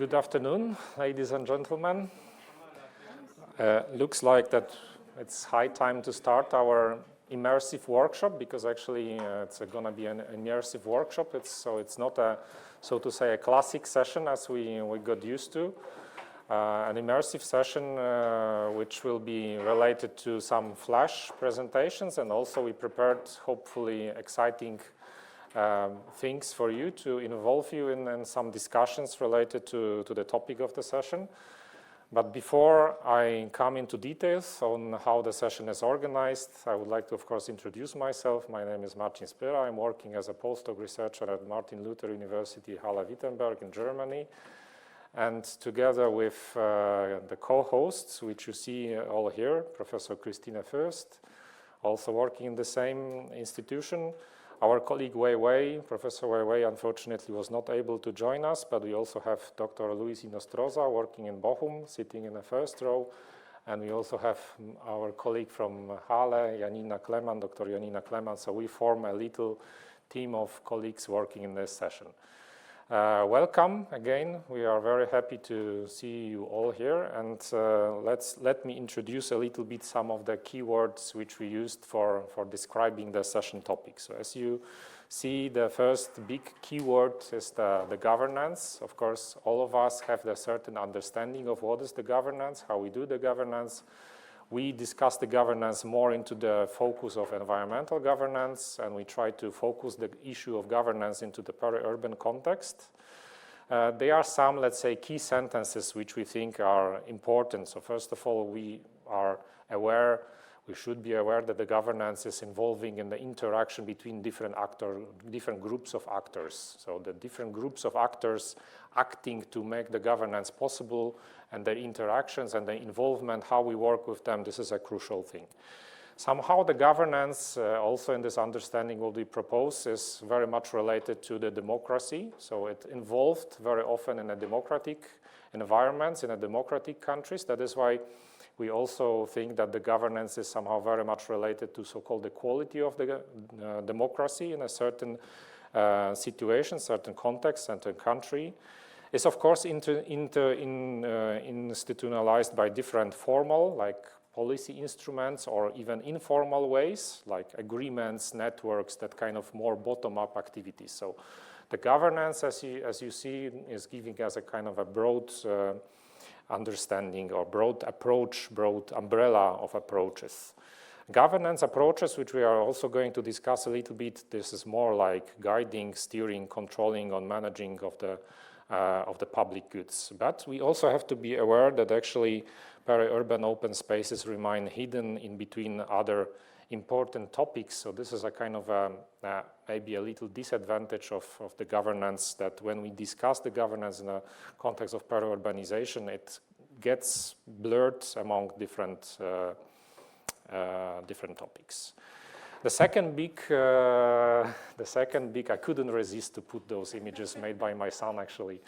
Good afternoon, ladies and gentlemen. Looks like that it's high time to start our immersive workshop, because actually it's going to be an immersive workshop. So it's not a, so to say, a classic session as we got used to. An immersive session which will be related to some flash presentations, and also we prepared hopefully exciting things for you to involve you in some discussions related to the topic of the session. But before I come into details on how the session is organized, I would like to, of course, introduce myself. My name is Marcin. I'm working as a postdoc researcher at Martin Luther University Halle-Wittenberg in Germany. And together with the co-hosts, which you see all here, Professor Christine Fürst, also working in the same institution. Our colleague Wei-Ning, Professor Wei-Ning, unfortunately was not able to join us, but we also have Dr. Inostroza working in Bochum, sitting in the first row. And we also have our colleague from Halle, Janina Kleemann, Dr. Janina Kleemann. So we form a little team of colleagues working in this session. Welcome again. We are very happy to see you all here, and let me introduce a little bit some of the keywords which we used for describing the session topic. So as you see, the first big keyword is the governance. Of course, all of us have a certain understanding of what is the governance, how we do the governance. We discuss the governance more into the focus of environmental governance, and we try to focus the issue of governance into the peri-urban context. There are some, let's say, key sentences which we think are important. So first of all, we should be aware that the governance is involving in the interaction between different groups of actors. So the different groups of actors acting to make the governance possible, and their interactions and the involvement, how we work with them, this is a crucial thing. Somehow the governance, also in this understanding what we propose, is very much related to the democracy. So it involved very often in a democratic environments, in a democratic countries. That is why we also think that the governance is somehow very much related to so-called the quality of the democracy in a certain situation, certain context, certain country. It's of course institutionalized by different formal, like policy instruments, or even informal ways, like agreements, networks, that kind of more bottom-up activities. So the governance, as you see, is giving us a kind of a broad understanding, or broad approach, broad umbrella of approaches. Governance approaches, which we are also going to discuss a little bit, this is more like guiding, steering, controlling, or managing of the public goods. But we also have to be aware that actually peri-urban open spaces remain hidden in between other important topics. So this is a kind of maybe a little disadvantage of the governance, that when we discuss the governance in the context of peri-urbanization, it gets blurred among different topics. The second big, I couldn't resist to put those images made by my son, actually.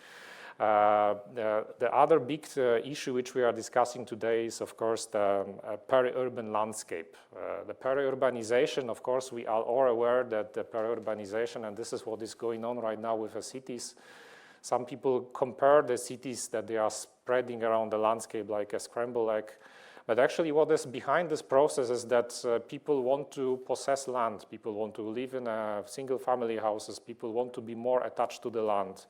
The other big issue which we are discussing today is, of course, the peri-urban landscape. The peri-urbanization, of course, we are all aware that the peri-urbanization, and this is what is going on right now with the cities. Some people compare the cities that they are spreading around the landscape like a scrambled egg. But actually what is behind this process is that people want to possess land, people want to live in single family houses, people want to be more attached to the land,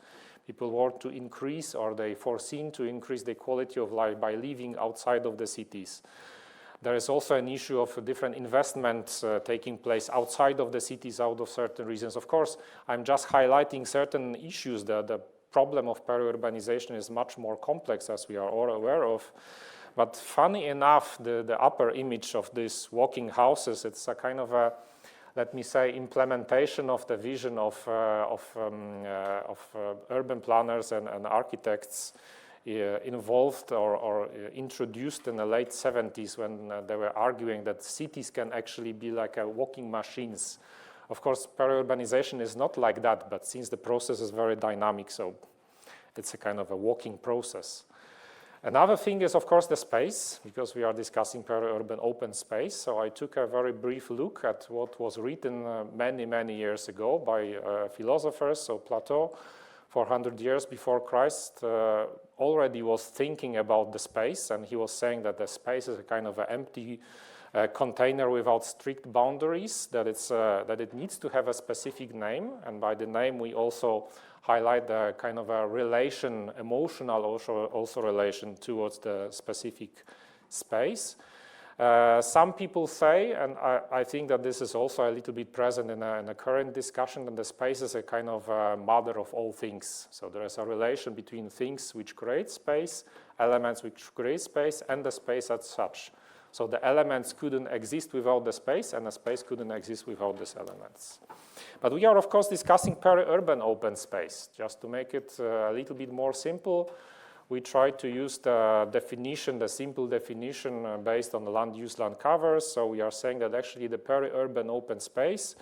people want to increase, or they foreseen to increase the quality of life by living outside of the cities. There is also an issue of different investments taking place outside of the cities out of certain reasons. Of course, I'm just highlighting certain issues. The problem of peri-urbanization is much more complex, as we are all aware of. But funny enough, the upper image of these walking houses, it's a kind of a, let me say, implementation of the vision of urban planners and architects involved or introduced in the late 70s, when they were arguing that cities can actually be like walking machines. Of course, peri-urbanization is not like that, but since the process is very dynamic, so it's a kind of a walking process. Another thing is, of course, the space, because we are discussing peri-urban open space. So I took a very brief look at what was written many, many years ago by philosophers, so Plato, 400 years before Christ, already was thinking about the space, and he was saying that the space is a kind of an empty container without strict boundaries, that it needs to have a specific name, and by the name we also highlight the kind of a relation, emotional also relation towards the specific space. Some people say, and I think that this is also a little bit present in a current discussion, that the space is a kind of mother of all things. So there is a relation between things which create space, elements which create space, and the space as such. So the elements couldn't exist without the space, and the space couldn't exist without these elements. But we are, of course, discussing peri-urban open space. Just to make it a little bit more simple, we try to use the definition, the simple definition based on the land use, land covers. So we are saying that actually the peri-urban open space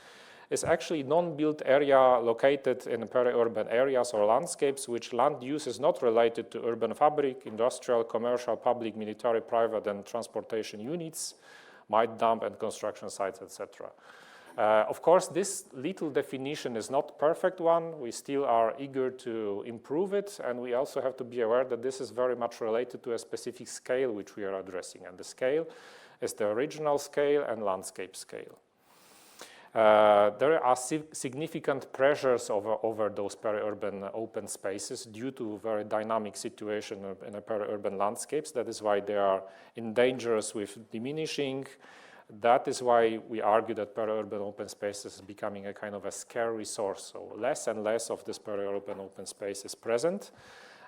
is actually non-built area located in peri-urban areas or landscapes which land use is not related to urban fabric, industrial, commercial, public, military, private, and transportation units, mine dump and construction sites, etc. Of course, this little definition is not perfect one. We still are eager to improve it, and we also have to be aware that this is very much related to a specific scale which we are addressing, and the scale is the regional scale and landscape scale. There are significant pressures over those peri-urban open spaces due to very dynamic situation in a peri-urban landscapes. That is why they are in dangers with diminishing. That is why we argue that peri-urban open spaces is becoming a kind of a scarce resource. So less and less of this peri-urban open space is present.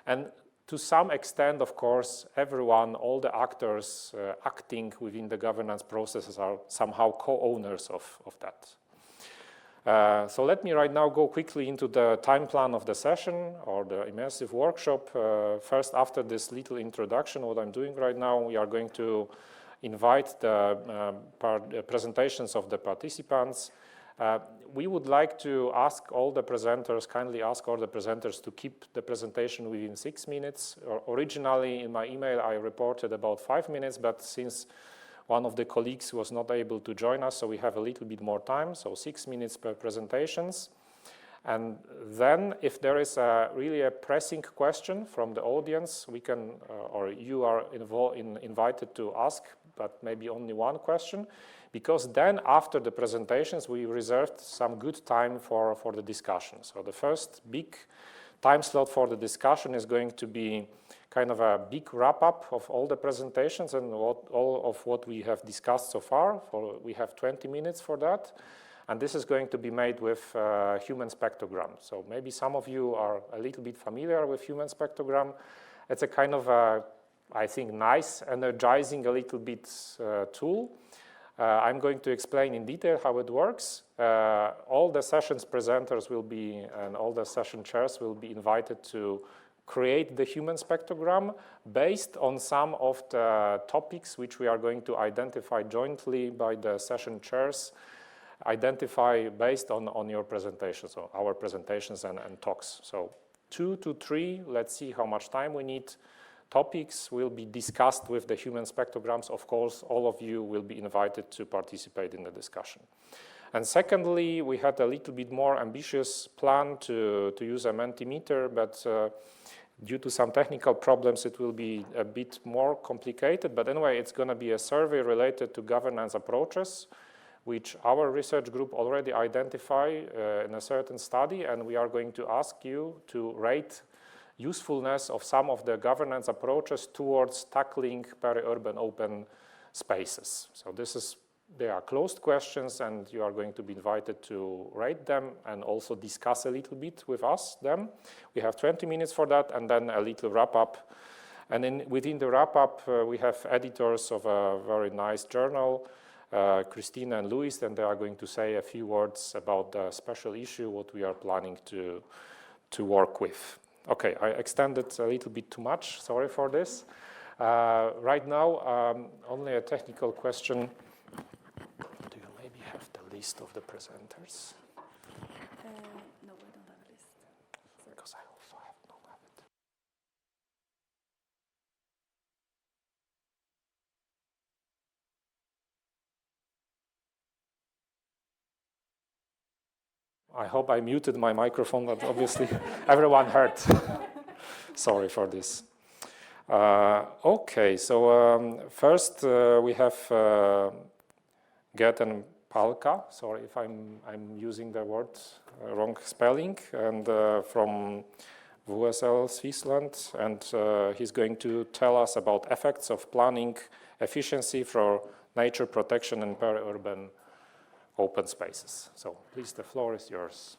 And to some extent, of course, everyone, all the actors acting within the governance processes are somehow co-owners of that. So let me right now go quickly into the time plan of the session or the immersive workshop. First, after this little introduction, what I'm doing right now, we are going to invite the presentations of the participants. We would like to ask all the presenters, kindly ask all the presenters to keep the presentation within 6 minutes. Originally, in my email, I reported about 5 minutes, but since one of the colleagues was not able to join us, so we have a little bit more time, so 6 minutes per presentations. And then, if there is really a pressing question from the audience, we can, or you are invited to ask, but maybe only one question, because then after the presentations, we reserved some good time for the discussion. So the first big time slot for the discussion is going to be kind of a big wrap-up of all the presentations and all of what we have discussed so far. We have 20 minutes for that. And this is going to be made with human spectrogram. So maybe some of you are a little bit familiar with human spectrogram. It's a kind of, I think, nice, energizing a little bit tool. I'm going to explain in detail how it works. All the sessions presenters will be, and all the session chairs will be invited to create the human spectrogram based on some of the topics which we are going to identify jointly by the session chairs, identify based on your presentations, so our presentations and talks. So 2 to 3, let's see how much time we need. Topics will be discussed with the human spectrograms. Of course, all of you will be invited to participate in the discussion. And secondly, we had a little bit more ambitious plan to use a Mentimeter, but due to some technical problems, it will be a bit more complicated. But anyway, it's going to be a survey related to governance approaches, which our research group already identified in a certain study, and we are going to ask you to rate usefulness of some of the governance approaches towards tackling peri-urban open spaces. So they are closed questions, and you are going to be invited to rate them and also discuss a little bit with us them. We have 20 minutes for that, and then a little wrap-up. And then within the wrap-up, we have editors of a very nice journal, Christina and Luis, and they are going to say a few words about the special issue, what we are planning to work with. Okay, I extended a little bit too much, sorry for this. Right now, only a technical question. Do you maybe have the list of the presenters? No, we don't have a list. Because I also don't have it. I hope I muted my microphone, but obviously everyone heard. Sorry for this. Okay, so first we have Get and Palka. Sorry if I'm using the word wrong spelling, and from WSL Switzerland, and he's going to tell us about effects of planning efficiency for nature protection and peri-urban open spaces. So please, the floor is yours.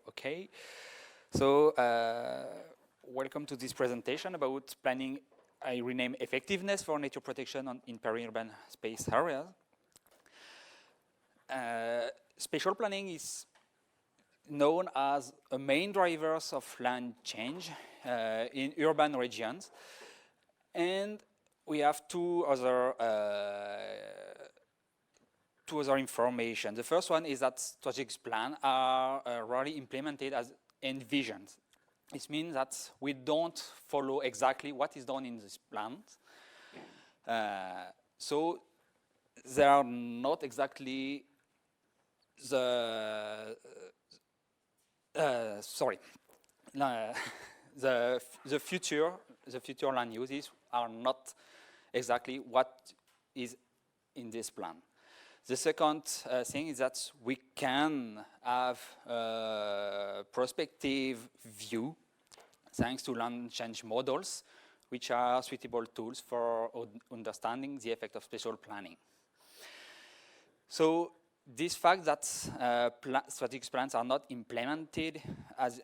Okay, so welcome to this presentation about planning. I rename effectiveness for nature protection in peri-urban space areas. Spatial planning is known as a main drivers of land change in urban regions, and we have two other information. The first one is that strategic plans are rarely implemented as envisioned. It means that we don't follow exactly what is done in these plans. So they are not exactly the future land uses are not exactly what is in this plan. The second thing is that we can have a prospective view thanks to land change models, which are suitable tools for understanding the effect of spatial planning. So this fact that strategic plans are not implemented as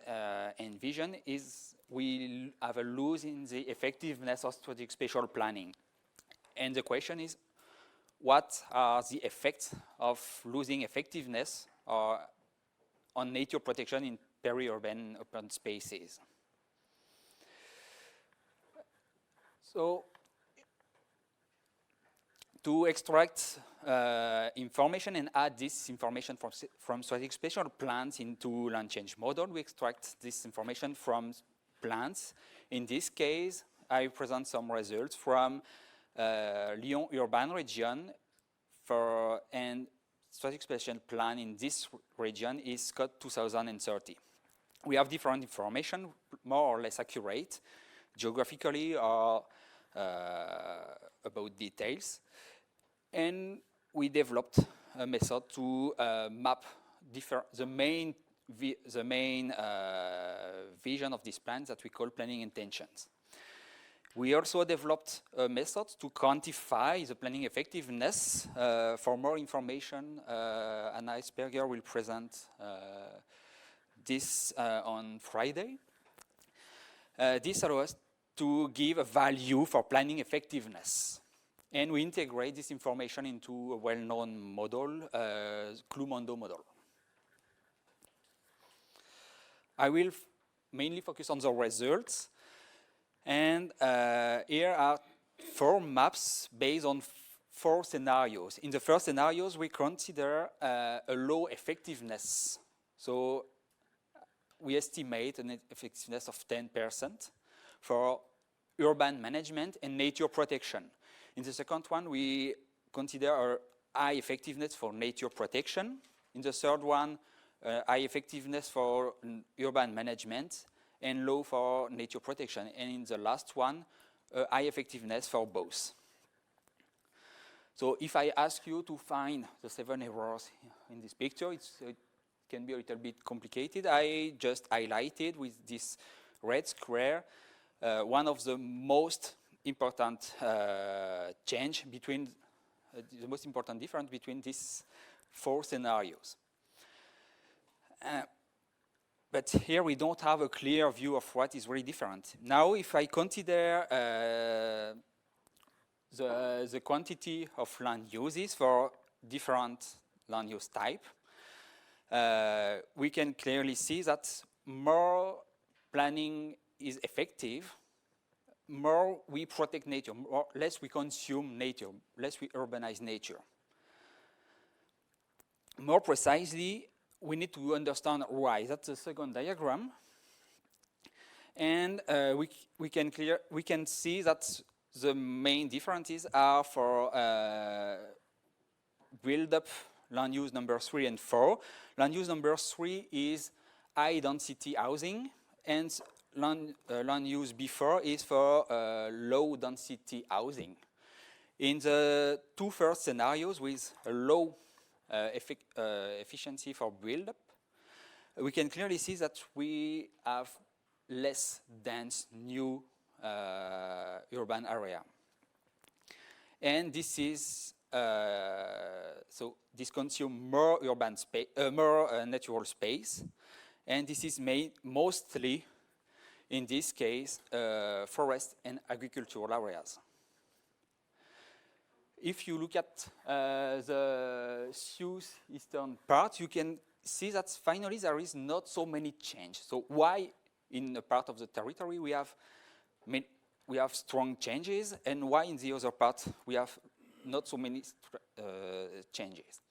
envisioned is we have a loss in the effectiveness of strategic spatial planning. And the question is, what are the effects of losing effectiveness on nature protection in peri-urban open spaces? So, to extract information and add this information from strategic spatial plans into land change model, we extract this information from plans. In this case, I present some results from Lyon urban region and strategic spatial plan in this region is COD 2030. We have different information, more or less accurate, geographically or about details. And we developed a method to map the main vision of this plan that we call planning intentions. We also developed a method to quantify the planning effectiveness. For more information, Anna Eisberger will present this on Friday. This allows us to give a value for planning effectiveness. And we integrate this information into a well-known model, Kleemann model. I will mainly focus on the results. And here are 4 maps based on 4 scenarios. In the first scenarios, we consider a low effectiveness. So we estimate an effectiveness of 10% for urban management and nature protection. In the second one, we consider a high effectiveness for nature protection. In the third one, high effectiveness for urban management and low for nature protection. And in the last one, high effectiveness for both. So if I ask you to find the 7 errors in this picture, it can be a little bit complicated. I just highlighted with this red square one of the most important change between, the most important difference between these 4 scenarios. But here we don't have a clear view of what is really different. Now, if I consider the quantity of land uses for different land use type, we can clearly see that more planning is effective, more we protect nature, less we consume nature, less we urbanize nature. more precisely, we need to understand why. That's the second diagram. And we can see that the main differences are for build-up land use number 3 and 4. Land use number 3 is high density housing, and land use before is for low density housing. In the two first scenarios with a low efficiency for build-up, we can clearly see that we have less dense new urban area. And this is, so this consumes more urban space, more natural space, and this is made mostly, in this case, forest and agricultural areas. If you look at the southeastern part, you can see that finally there is not so many change. So why in a part of the territory we have strong changes, and why in the other part we have not so many changes?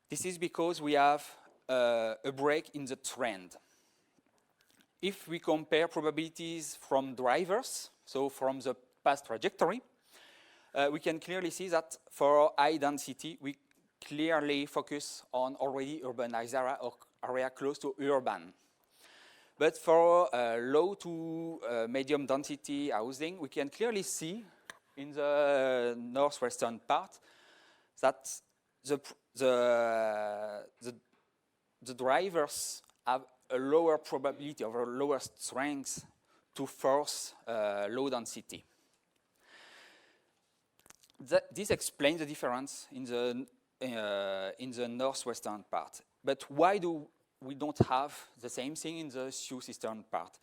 This is because we have a break in the trend. If we compare probabilities from drivers, so from the past trajectory, we can clearly see that for high density, we clearly focus on already urbanized area or area close to urban. But for low to medium density housing, we can clearly see in the northwestern part that the drivers have a lower probability or a lower strength to force low density. This explains the difference in the northwestern part. But why do we don't have the same thing in the southeastern part?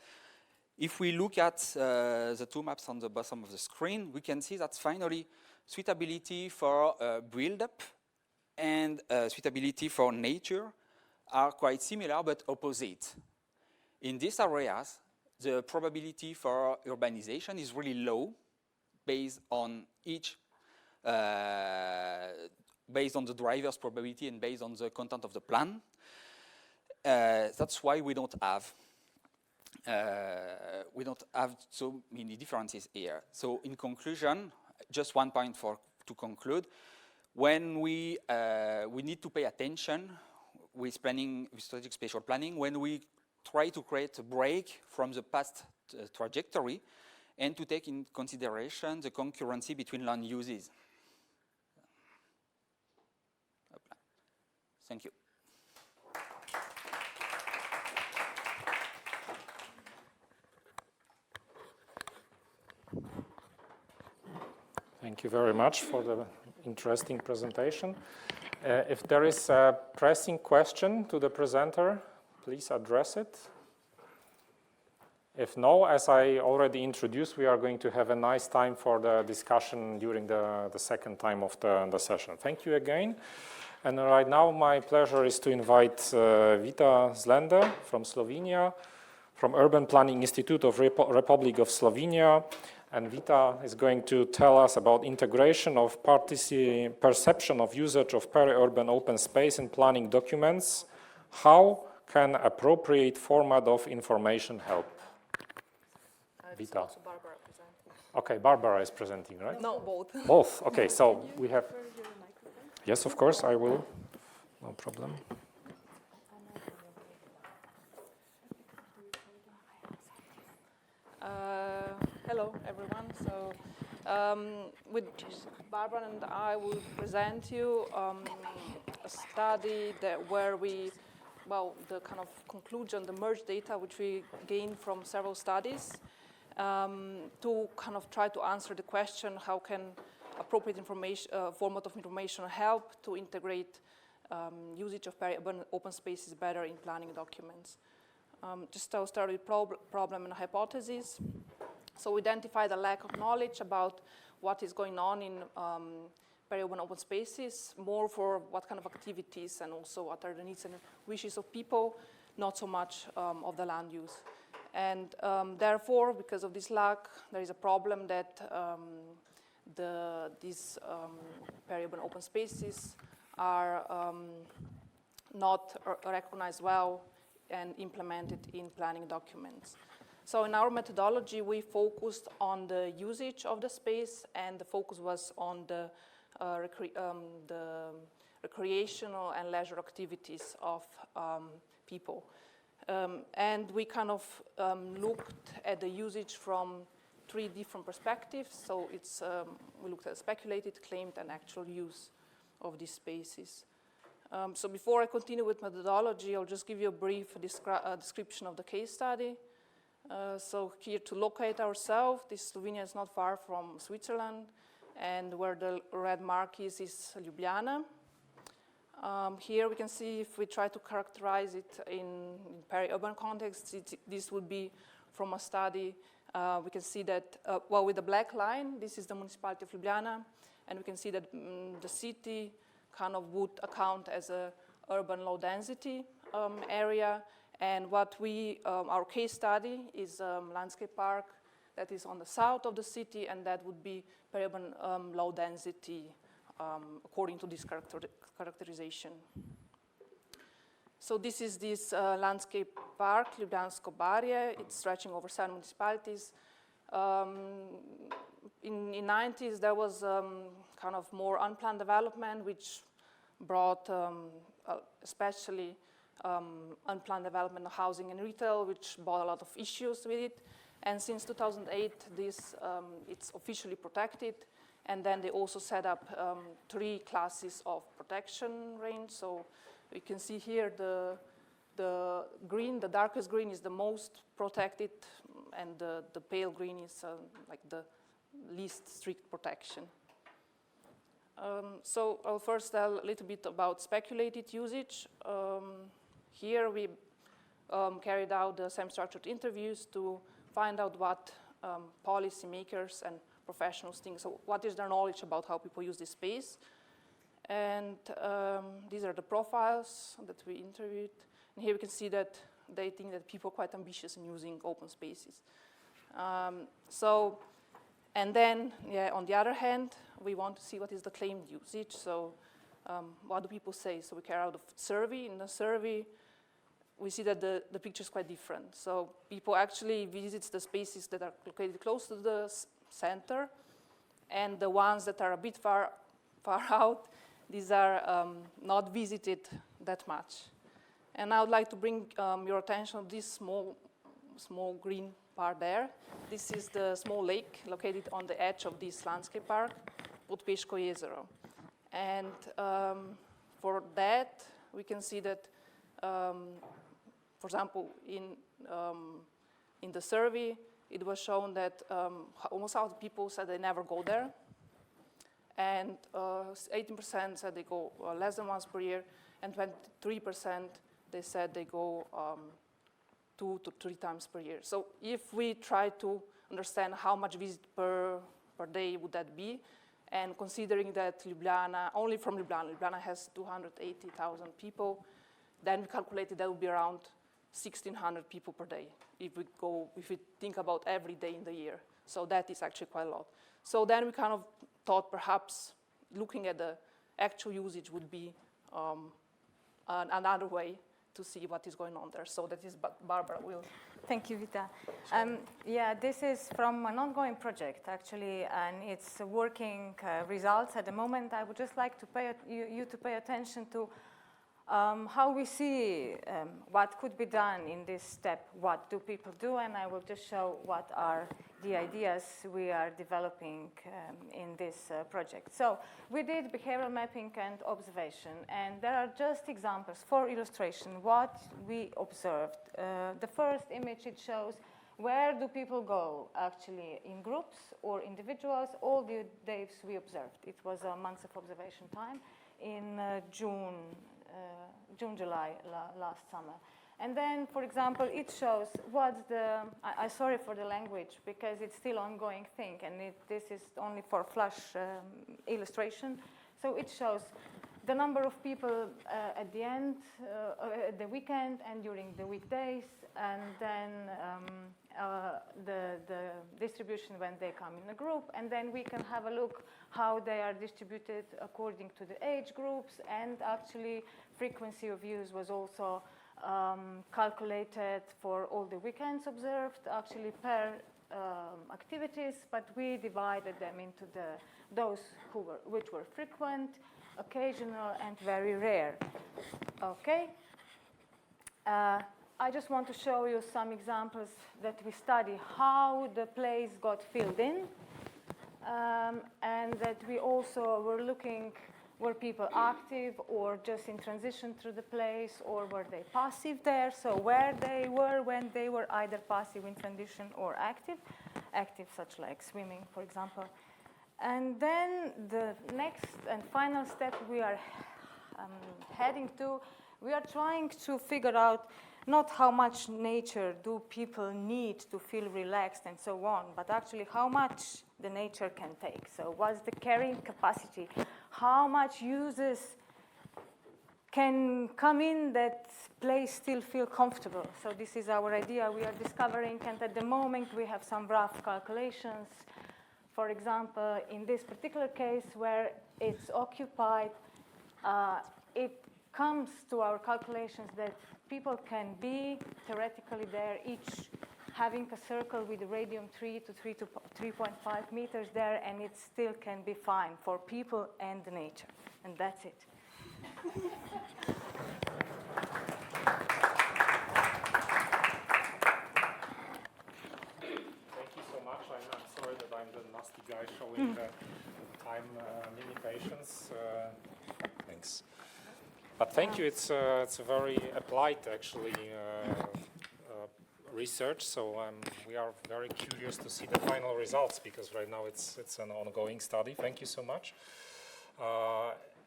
If we look at the two maps on the bottom of the screen, we can see that finally suitability for build-up and suitability for nature are quite similar but opposite. In these areas, the probability for urbanization is really low based on each based on the driver's probability and based on the content of the plan. That's why we don't have so many differences here. So in conclusion, just one point to conclude. When we need to pay attention with planning, with strategic spatial planning, when we try to create a break from the past trajectory and to take in consideration the concurrency between land uses. Thank you. Thank you very much for the interesting presentation. If there is a pressing question to the presenter, please address it. If no, as I already introduced, we are going to have a nice time for the discussion during the second time of the session. Thank you again. And right now, my pleasure is to invite Vita Zlender from Slovenia, from Urban Planning Institute of Republic of Slovenia. And Vita is going to tell us about integration of perception of usage of peri-urban open space in planning documents. How can appropriate format of information help? Vita. Also Barbara presenting. Okay, Barbara is presenting, right? No, both. Both. Okay, so we have. Yes, of course, I will. No problem. Hello, everyone. So, with Barbara and I will present you a study where we, the kind of conclusion, the merged data which we gained from several studies to kind of try to answer the question, how can appropriate information, format of information help to integrate usage of peri-urban open spaces better in planning documents. Just I'll start with problem and hypothesis. So we identified a lack of knowledge about what is going on in peri-urban open spaces, more for what kind of activities and also what are the needs and wishes of people, not so much of the land use. And therefore, because of this lack, there is a problem that these peri-urban open spaces are not recognized well and implemented in planning documents. So in our methodology, we focused on the usage of the space, and the focus was on the recreational and leisure activities of people. And we kind of looked at the usage from 3 different perspectives. So it's, we looked at speculated, claimed, and actual use of these spaces. So before I continue with methodology, I'll just give you a brief description of the case study. So here to locate ourselves, this Slovenia is not far from Switzerland, and where the red mark is Ljubljana. Here we can see if we try to characterize it in peri-urban context, this would be from a study. We can see that, well, with the black line, this is the municipality of Ljubljana, and we can see that the city kind of would account as a urban low density area. And what our case study is landscape park that is on the south of the city, and that would be peri-urban low density according to this characterization. So this is this landscape park, Ljubljansko barje. It's stretching over 7 municipalities. In the 90s, there was kind of more unplanned development, which brought especially unplanned development of housing and retail, which brought a lot of issues with it. And since 2008, it's officially protected. And then they also set up 3 classes of protection range. So you can see here the green, the darkest green is the most protected, and the pale green is like the least strict protection. So I'll first tell a little bit about speculated usage. Here we carried out the semi-structured interviews to find out what policymakers and professionals think. So what is their knowledge about how people use this space? And these are the profiles that we interviewed. And here we can see that they think that people are quite ambitious in using open spaces. And then, on the other hand, we want to see what is the claimed usage. So what do people say? So we carry out a survey. In the survey, we see that the picture is quite different. So people actually visit the spaces that are located close to the center, and the ones that are a bit far out, these are not visited that much. And I would like to bring your attention to this small green part there. This is the small lake located on the edge of this landscape park, Podpeško jezero. And for that, we can see that, for example, in the survey, it was shown that almost half the people said they never go there. And 18% said they go less than once per year, and 23% they said they go 2 to 3 times per year. So if we try to understand how much visit per day would that be, and considering that Ljubljana, only from Ljubljana has 280,000 people, then we calculated that would be around 1,600 people per day if we think about every day in the year. So that is actually quite a lot. So then we kind of thought perhaps looking at the actual usage would be another way to see what is going on there. So that is Barbara will. Thank you, Vita. Yeah, this is from an ongoing project, actually, and it's working results at the moment. I would just like to you to pay attention to how we see what could be done in this step, what do people do, and I will just show what are the ideas we are developing in this project. So we did behavioral mapping and observation, and there are just examples for illustration what we observed. The first image, it shows where do people go, actually, in groups or individuals, all the days we observed. It was a month of observation time in June, July last summer. And then, for example, it shows what's the, I'm sorry for the language because it's still ongoing thing, and this is only for flash illustration. So it shows the number of people at the end, at the weekend and during the weekdays, and then the distribution when they come in a group, and then we can have a look how they are distributed according to the age groups, and actually frequency of use was also calculated for all the weekends observed, actually per activities, but we divided them into those which were frequent, occasional, and very rare. Okay. I just want to show you some examples that we study how the place got filled in, and that we also were looking, were people active or just in transition through the place, or were they passive there? So where they were when they were either passive in transition or active such like swimming, for example. And then the next and final step we are heading to, we are trying to figure out not how much nature do people need to feel relaxed and so on, but actually how much the nature can take. So what's the carrying capacity? How much uses can come in that place still feel comfortable? So this is our idea we are discovering, and at the moment we have some rough calculations. For example, in this particular case where it's occupied, it comes to our calculations that people can be theoretically there, each having a circle with a radius 3 to 3.5 meters there, and it still can be fine for people and the nature. And that's it. I'm sorry that I'm the nasty guy showing the time limitations. Thanks. But thank you. It's a very applied, actually, research. So we are very curious to see the final results, because right now it's an ongoing study. Thank you so much.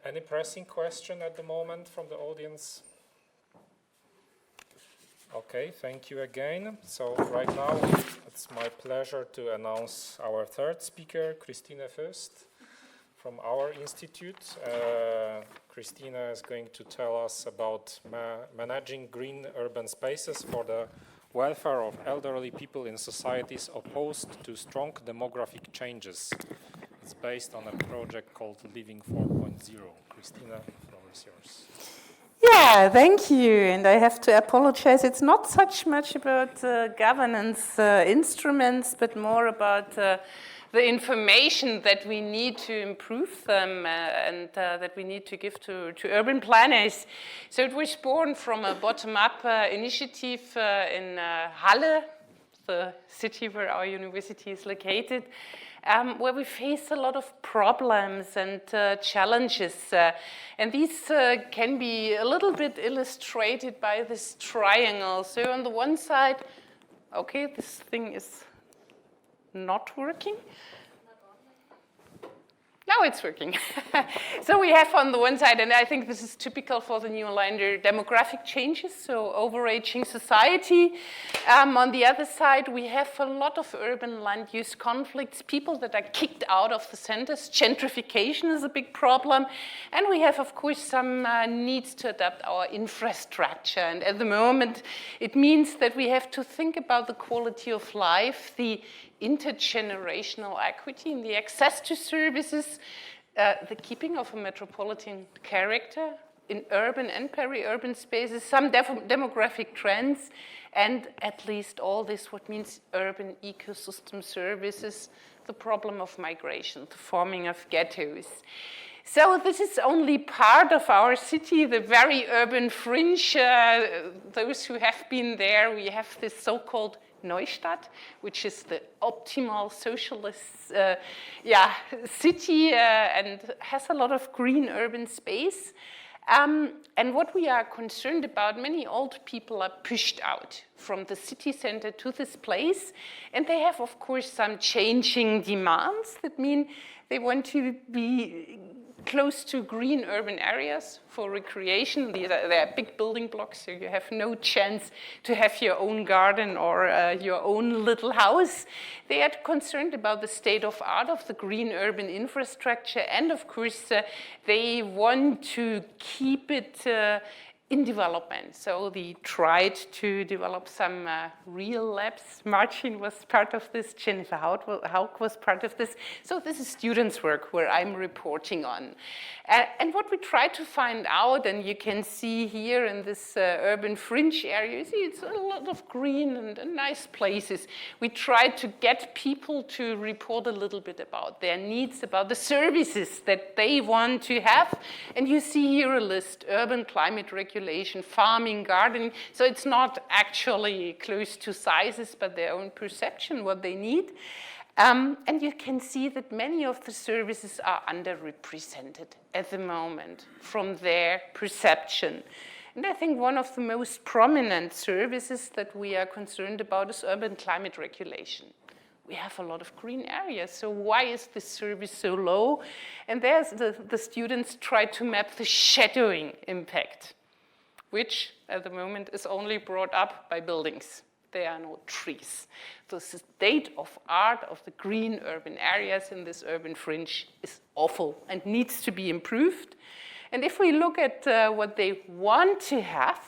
Any pressing question at the moment from the audience? Okay, thank you again. So right now, it's my pleasure to announce our third speaker, Fürst, from our institute. Christina is going to tell us about managing green urban spaces for the welfare of elderly people in societies opposed to strong demographic changes. It's based on a project called Living 4.0. Christina, the floor is yours. Yeah, thank you. And I have to apologize. It's not such much about governance instruments, but more about the information that we need to improve them and that we need to give to urban planners. So it was born from a bottom-up initiative in Halle, the city where our university is located, where we face a lot of problems and challenges. And these can be a little bit illustrated by this triangle. So on the one side, okay, this thing is not working. Now it's working. So we have on the one side, and I think this is typical for the New Lander, demographic changes, so overaging society. On the other side, we have a lot of urban land use conflicts, people that are kicked out of the centers. Gentrification is a big problem. And we have, of course, some needs to adapt our infrastructure. And at the moment, it means that we have to think about the quality of life, the intergenerational equity in the access to services, the keeping of a metropolitan character in urban and peri-urban spaces, some demographic trends, and at least all this what means urban ecosystem services, the problem of migration, the forming of ghettos. So this is only part of our city, the very urban fringe. Those who have been there, we have this so-called Neustadt, which is the optimal socialist city and has a lot of green urban space. And what we are concerned about, many old people are pushed out from the city center to this place, and they have, of course, some changing demands. That mean they want to be close to green urban areas for recreation. They are big building blocks, so you have no chance to have your own garden or your own little house. They are concerned about the state of art of the green urban infrastructure, and of course, they want to keep it in development. So they tried to develop some real labs. Marcin was part of this, Jennifer Haug was part of this. So this is students' work where I'm reporting on. And what we try to find out, and you can see here in this urban fringe area, you see it's a lot of green and nice places. We try to get people to report a little bit about their needs, about the services that they want to have. And you see here a list: urban climate regulation, farming, gardening. So it's not actually close to sizes, but their own perception, what they need. And you can see that many of the services are underrepresented at the moment from their perception. And I think one of the most prominent services that we are concerned about is urban climate regulation. We have a lot of green areas, so why is this service so low? And there's the students try to map the shadowing impact, which at the moment is only brought up by buildings. There are no trees. The state of art of the green urban areas in this urban fringe is awful and needs to be improved. And if we look at what they want to have,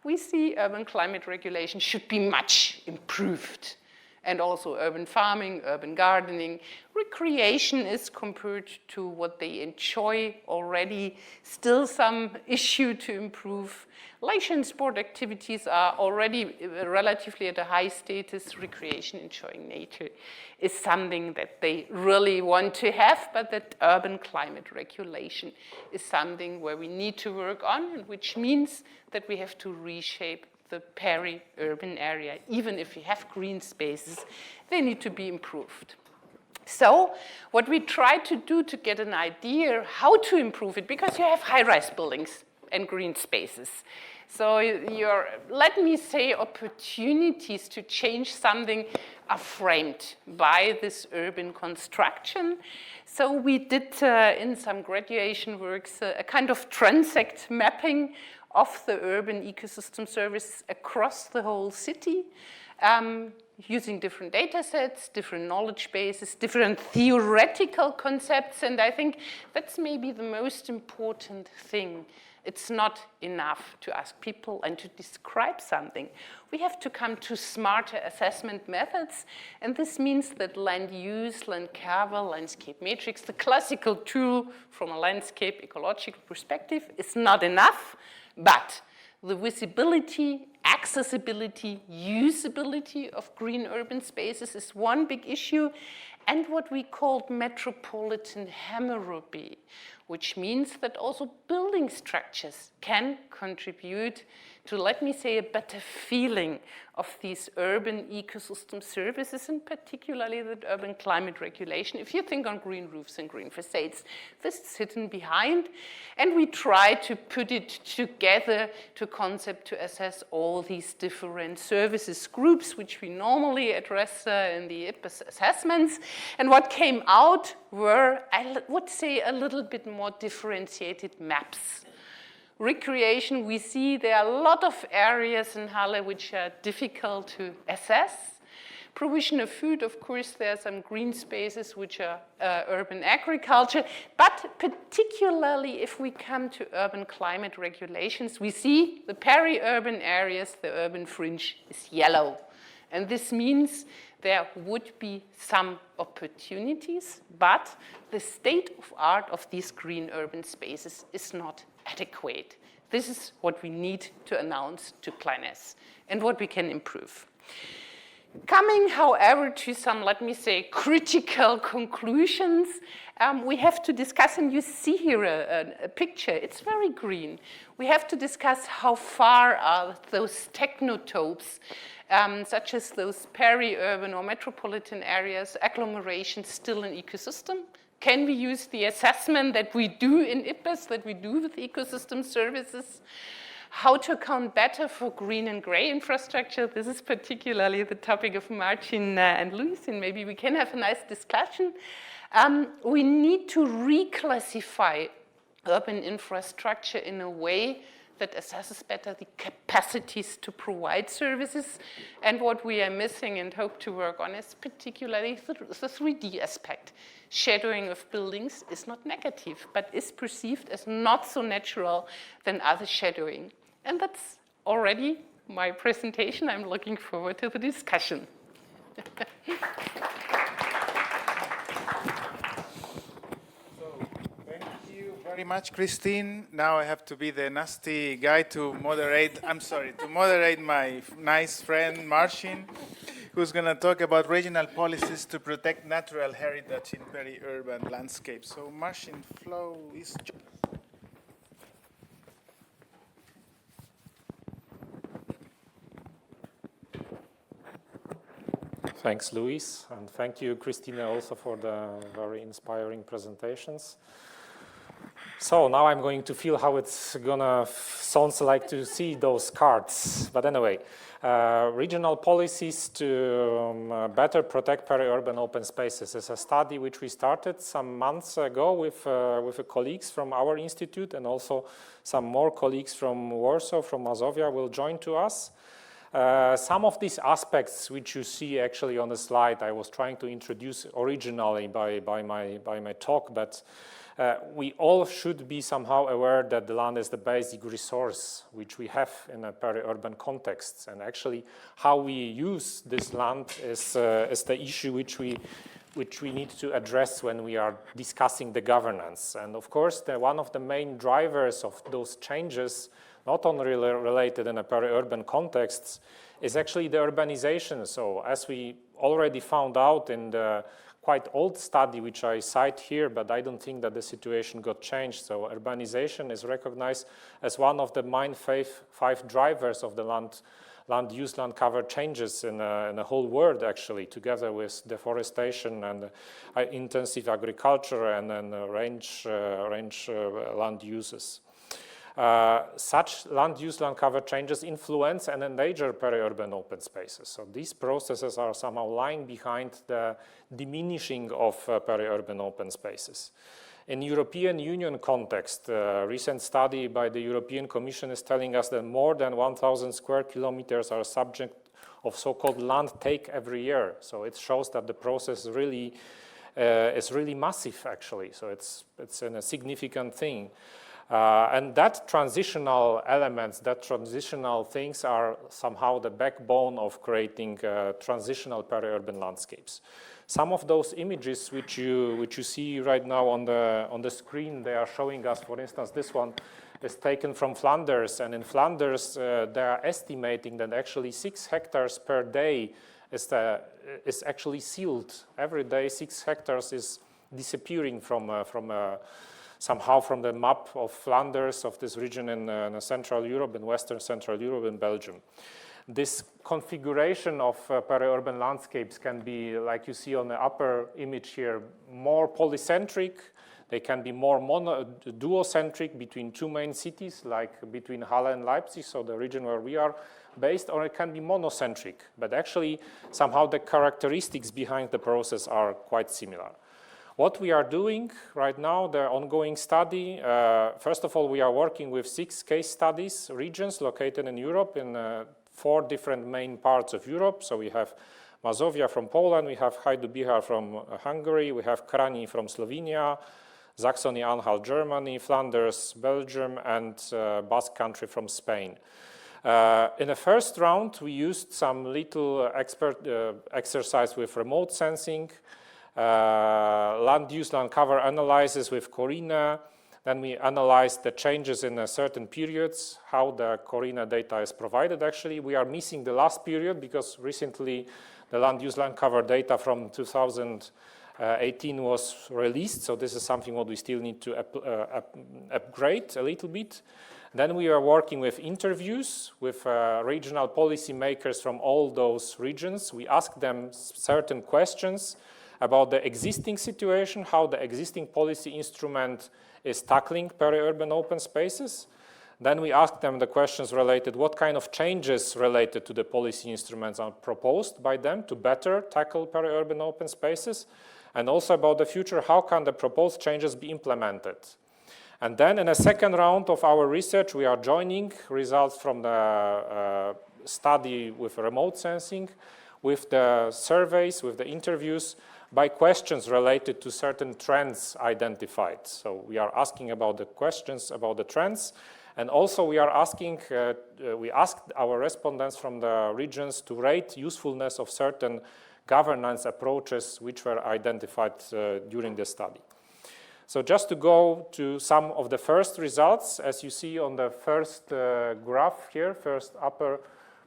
we see urban climate regulation should be much improved. And also urban farming, urban gardening. Recreation is, compared to what they enjoy already, still some issue to improve. Leisure and sport activities are already relatively at a high status. Recreation, enjoying nature, is something that they really want to have, but that urban climate regulation is something where we need to work on, which means that we have to reshape the peri-urban area. Even if we have green spaces, they need to be improved. So what we try to do to get an idea how to improve it, because you have high-rise buildings and green spaces. So let me say, opportunities to change something are framed by this urban construction. So we did in some graduation works a kind of transect mapping of the urban ecosystem services across the whole city, using different data sets, different knowledge bases, different theoretical concepts, and I think that's maybe the most important thing. It's not enough to ask people and to describe something. We have to come to smarter assessment methods, and this means that land use, land cover, landscape matrix, the classical tool from a landscape ecological perspective, is not enough, but the visibility, accessibility, usability of green urban spaces is one big issue, and what we call metropolitan hemerotopy, which means that also building structures can contribute to, let me say, a better feeling of these urban ecosystem services, and particularly that urban climate regulation. If you think on green roofs and green facades, this is hidden behind, and we try to put it together to concept to assess all these different services groups, which we normally address in the IPAS assessments. And what came out were, I would say, a little bit more differentiated maps. Recreation, we see there are a lot of areas in Halle which are difficult to assess. Provision of food, of course, there are some green spaces which are urban agriculture, but particularly if we come to urban climate regulations, we see the peri-urban areas, the urban fringe is yellow. And this means there would be some opportunities, but the state of art of these green urban spaces is not adequate. This is what we need to announce to Kleemann and what we can improve. Coming, however, to some, let me say, critical conclusions, we have to discuss, and you see here a picture, it's very green. We have to discuss how far are those technotopes, such as those peri-urban or metropolitan areas, agglomerations, still an ecosystem? Can we use the assessment that we do in IPAS, that we do with ecosystem services? How to account better for green and gray infrastructure? This is particularly the topic of Marcin and Luis, and maybe we can have a nice discussion. we need to reclassify urban infrastructure in a way that assesses better the capacities to provide services. And what we are missing and hope to work on is particularly the 3D aspect. Shadowing of buildings is not negative, but is perceived as not so natural than other shadowing. And that's already my presentation. I'm looking forward to the discussion. Very much, Christine. Now I have to be the nasty guy to moderate, to moderate my nice friend Marcin, who's going to talk about regional policies to protect natural heritage in peri-urban landscapes. So Marcin, flow is yours. Thanks, Luis, and thank you, Christina, also for the very inspiring presentations. So now I'm going to feel how it's gonna sounds like to see those cards. But anyway, regional policies to better protect peri-urban open spaces is a study which we started some months ago with colleagues from our institute, and also some more colleagues from Warsaw, from Mazovia will join to us. Some of these aspects which you see actually on the slide, I was trying to introduce originally by my talk, but we all should be somehow aware that the land is the basic resource which we have in a peri-urban context, and actually how we use this land is the issue which we need to address when we are discussing the governance. And of course, one of the main drivers of those changes, not only related in a peri-urban context, is actually the urbanization. So as we already found out in the quite old study, which I cite here, but I don't think that the situation got changed. So urbanization is recognized as one of the main five drivers of the land use, land cover changes in the whole world, actually, together with deforestation and intensive agriculture and then range land uses. Such land use, land cover changes influence and endanger peri-urban open spaces. So these processes are somehow lying behind the diminishing of peri-urban open spaces. In European Union context, a recent study by the European Commission is telling us that more than 1,000 square kilometers are subject of so-called land take every year. So it shows that the process really is really massive, actually. So it's a significant thing. And that transitional elements, that transitional things are somehow the backbone of creating transitional peri-urban landscapes. Some of those images which you see right now on the screen, they are showing us, for instance, this one is taken from Flanders, and in Flanders they are estimating that actually 6 hectares per day is actually sealed. Every day 6 hectares is disappearing somehow from the map of Flanders, of this region in Central Europe, in Western Central Europe, in Belgium. This configuration of peri-urban landscapes can be, like you see on the upper image here, more polycentric. They can be more duocentric between 2 main cities, like between Halle and Leipzig, so the region where we are based, or it can be monocentric. But actually, somehow the characteristics behind the process are quite similar. What we are doing right now, the ongoing study, first of all, we are working with 6 case studies, regions located in Europe, in 4 different main parts of Europe. So we have Mazovia from Poland, we have Hajdú-Bihar from Hungary, we have Krani from Slovenia, Saxony-Anhalt, Germany, Flanders, Belgium, and Basque Country from Spain. In the first round, we used some little exercise with remote sensing, land use, land cover analysis with Corina. Then we analyzed the changes in certain periods, how the Corina data is provided. Actually, we are missing the last period because recently the land use, land cover data from 2018 was released. So this is something what we still need to upgrade a little bit. Then we are working with interviews with regional policy makers from all those regions. We ask them certain questions about the existing situation, how the existing policy instrument is tackling peri-urban open spaces. Then we ask them the questions related, what kind of changes related to the policy instruments are proposed by them to better tackle peri-urban open spaces. and also about the future, how can the proposed changes be implemented. And then in a second round of our research, we are joining results from the study with remote sensing, with the surveys, with the interviews, by questions related to certain trends identified. So we are asking about the questions about the trends, and also we are asking, we asked our respondents from the regions to rate usefulness of certain governance approaches which were identified during the study. So just to go to some of the first results, as you see on the first graph here, first upper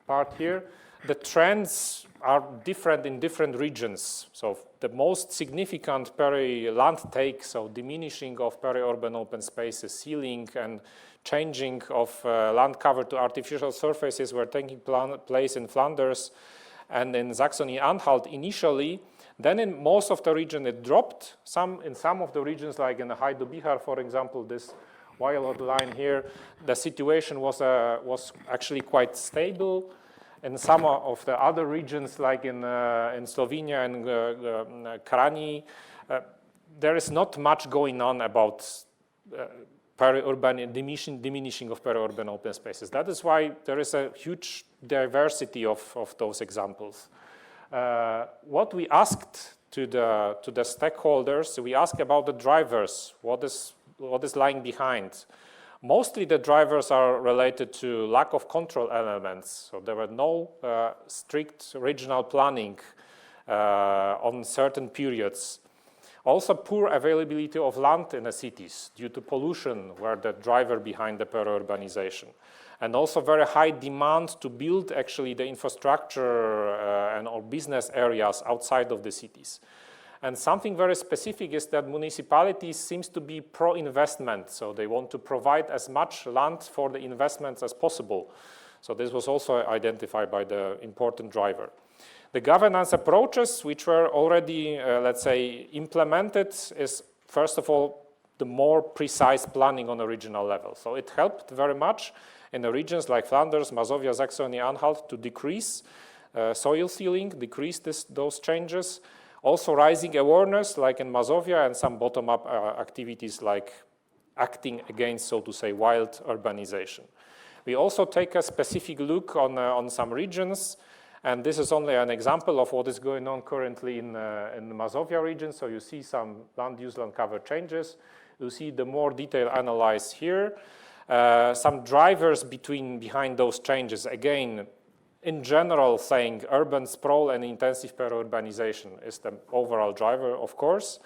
part here, the trends are different in different regions. So the most significant land take, so diminishing of peri-urban open spaces, sealing and changing of land cover to artificial surfaces were taking place in Flanders and in Saxony-Anhalt initially. Then in most of the region it dropped. In some of the regions, like in the Hajdú-Bihar, for example, this violet line here, the situation was actually quite stable. In some of the other regions, like in Slovenia and Kranj, there is not much going on about peri-urban diminishing of peri-urban open spaces. That is why there is a huge diversity of those examples. What we asked to the stakeholders, we asked about the drivers, what is lying behind. Mostly the drivers are related to lack of control elements. So there were no strict regional planning on certain periods. Also poor availability of land in the cities due to pollution were the driver behind the peri-urbanization. And also very high demand to build actually the infrastructure or business areas outside of the cities. And something very specific is that municipalities seems to be pro-investment, so they want to provide as much land for the investments as possible. So this was also identified by the important driver. The governance approaches, which were already, let's say, implemented, is first of all the more precise planning on a regional level. So it helped very much in the regions like Flanders, Mazovia, Saxony-Anhalt to decrease soil sealing, decrease those changes. Also rising awareness, like in Mazovia, and some bottom-up activities like acting against, so to say, wild urbanization. We also take a specific look on some regions, and this is only an example of what is going on currently in the Mazovia region. So you see some land use, land cover changes. You see the more detailed analysis here. Some drivers behind those changes, again, in general, saying urban sprawl and intensive peri-urbanization is the overall driver, of course.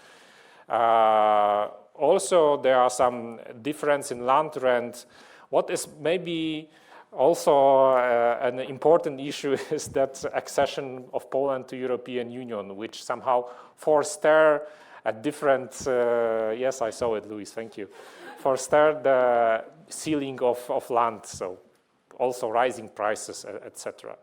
Also, there are some difference in land rent. What is maybe also an important issue is that accession of Poland to European Union, which somehow forced there a different, yes, I saw it, Luis, thank you, forced there the sealing of land, so also rising prices, etc.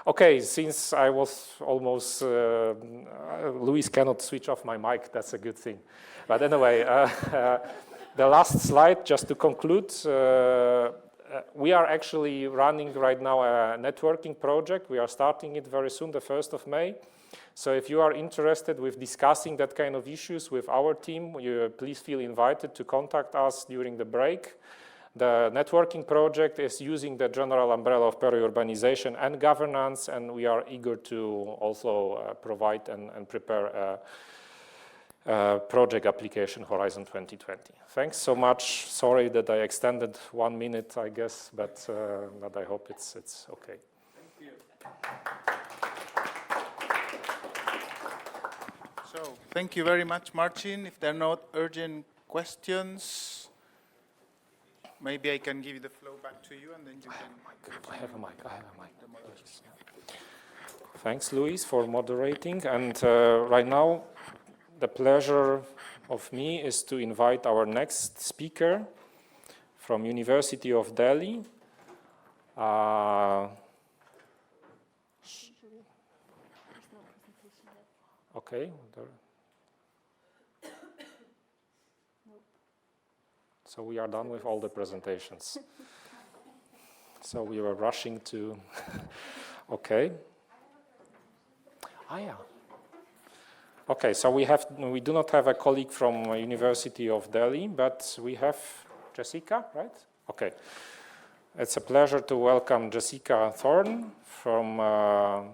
Okay, since I was almost, Luis cannot switch off my mic, that's a good thing. But anyway, the last slide, just to conclude, we are actually running right now a networking project. We are starting it very soon, the 1st of May. So if you are interested with discussing that kind of issues with our team, please feel invited to contact us during the break. The networking project is using the general umbrella of peri-urbanization and governance, and we are eager to also provide and prepare a project application Horizon 2020. Thanks so much. Sorry that I extended 1 minute, I guess, but I hope it's okay. Thank you. So, thank you very much, Marcin. If there are no urgent questions, maybe I can give the floor back to you, and then you can. I have a mic. Thanks, Luis, for moderating. And right now, the pleasure of me is to invite our next speaker from University of Delhi. Okay. So we are done with all the presentations. So we were rushing to, okay. Ah, yeah. Okay, so we do not have a colleague from University of Delhi, but we have Jessica, right? Okay. It's a pleasure to welcome Jessica Thorne from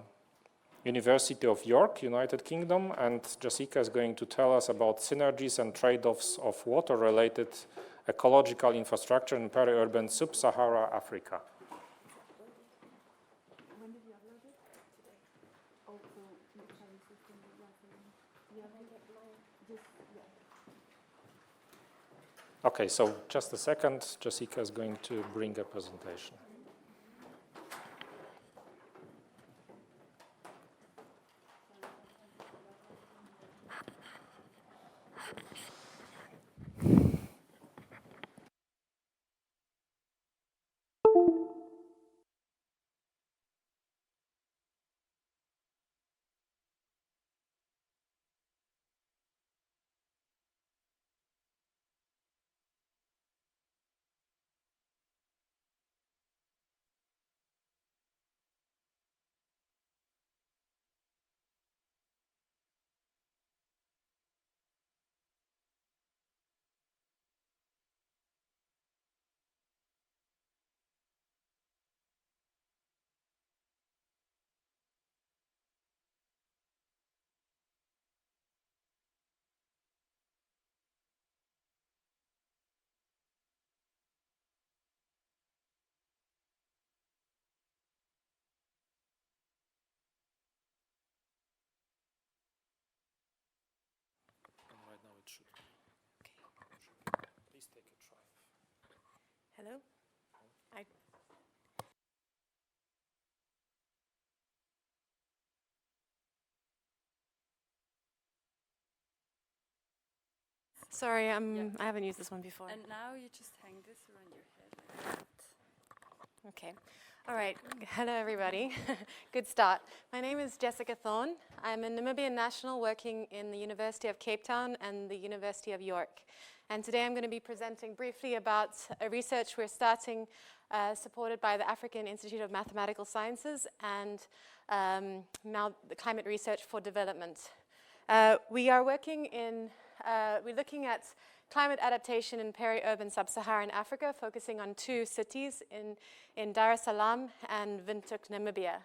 University of York, United Kingdom, and Jessica is going to tell us about synergies and trade-offs of water-related ecological infrastructure in peri-urban sub-Sahara Africa. When did you upload it? Today. Oh, so which file system did you upload? Yeah, Okay, so just a second, Jessica is going to bring a presentation. Please take a try. Hello? Sorry, I haven't used this one before. And now you just hang this around your head like that. Okay. All right. Hello, everybody. Good start. My name is Jessica Thorne. I'm a Namibian national working in the University of Cape Town and the University of York. And today I'm going to be presenting briefly about a research we're starting supported by the African Institute of Mathematical Sciences and now the Climate Research for Development. We are working in, we're looking at climate adaptation in peri-urban sub-Saharan Africa, focusing on 2 cities in Dar es Salaam and Windhoek, Namibia.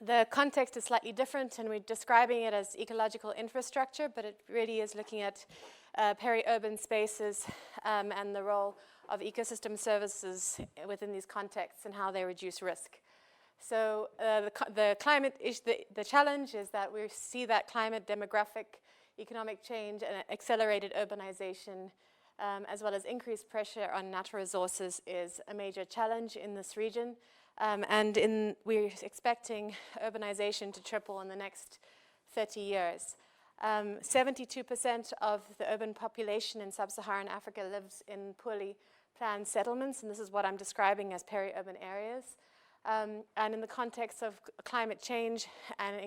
The context is slightly different, and we're describing it as ecological infrastructure, but it really is looking at peri-urban spaces and the role of ecosystem services within these contexts and how they reduce risk. So the challenge is that we see that climate, demographic, economic change, and accelerated urbanization, as well as increased pressure on natural resources, is a major challenge in this region. And we're expecting urbanization to triple in the next 30 years. 72% of the urban population in sub-Saharan Africa lives in poorly planned settlements, and this is what I'm describing as peri-urban areas. And in the context of climate change and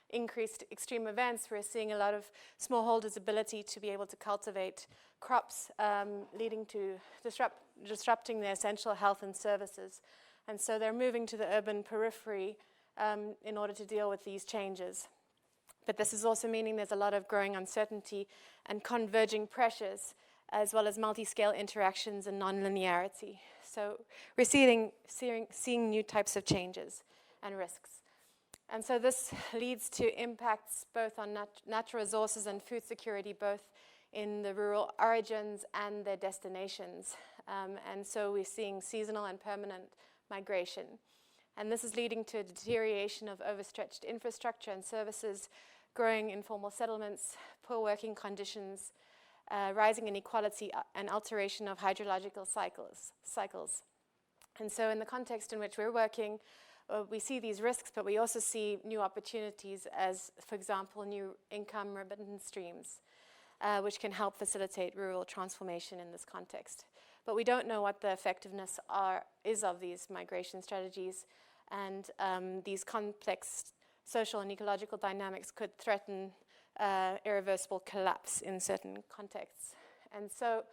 increased extreme events, we're seeing a lot of smallholders' ability to be able to cultivate crops, leading to disrupting their essential health and services. And so they're moving to the urban periphery in order to deal with these changes. But this is also meaning there's a lot of growing uncertainty and converging pressures, as well as multi-scale interactions and non-linearity. So we're seeing new types of changes and risks. And so this leads to impacts both on natural resources and food security, both in the rural origins and their destinations. And so we're seeing seasonal and permanent migration. And this is leading to a deterioration of overstretched infrastructure and services, growing informal settlements, poor working conditions, rising inequality, and alteration of hydrological cycles. And so in the context in which we're working, we see these risks, but we also see new opportunities as, for example, new income remittance streams, which can help facilitate rural transformation in this context. But we don't know what the effectiveness is of these migration strategies, and these complex social and ecological dynamics could threaten irreversible collapse in certain contexts. And so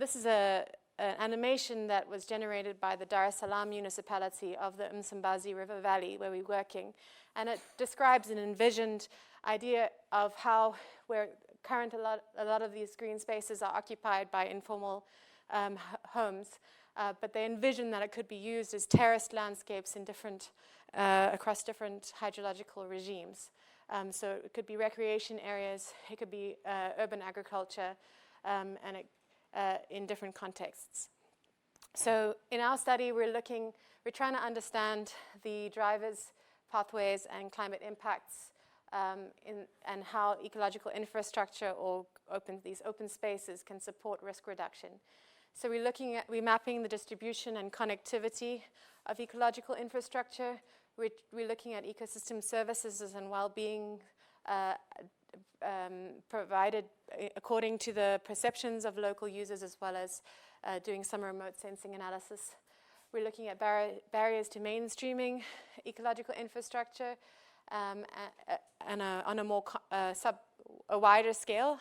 this is a an animation that was generated by the Dar es Salaam municipality of the Msimbazi River Valley where we're working. And it describes an envisioned idea of how, where current a lot of these green spaces are occupied by informal homes, but they envision that it could be used as terraced landscapes in different, across different hydrological regimes. So it could be recreation areas, it could be urban agriculture, and in different contexts. So in our study, we're trying to understand the drivers, pathways, and climate impacts, and how ecological infrastructure or these open spaces can support risk reduction. So we're mapping the distribution and connectivity of ecological infrastructure. We're looking at ecosystem services and well-being provided according to the perceptions of local users, as well as doing some remote sensing analysis. We're looking at barriers to mainstreaming ecological infrastructure and on a more a wider scale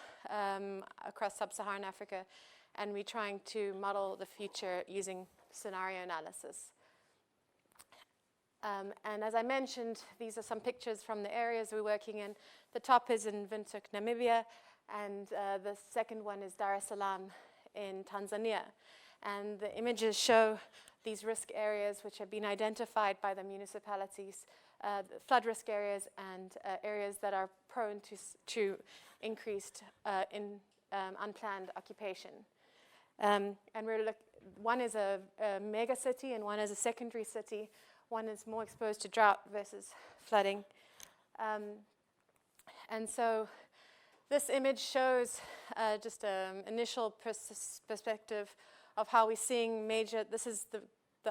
across sub-Saharan Africa, and we're trying to model the future using scenario analysis. And as I mentioned, these are some pictures from the areas we're working in. The top is in Windhoek, Namibia, and the second one is Dar es Salaam in Tanzania. And the images show these risk areas which have been identified by the municipalities, the flood risk areas and areas that are prone to increased unplanned occupation. And one is a mega city and one is a secondary city. One is more exposed to drought versus flooding. And so this image shows just an initial perspective of how we're seeing this is the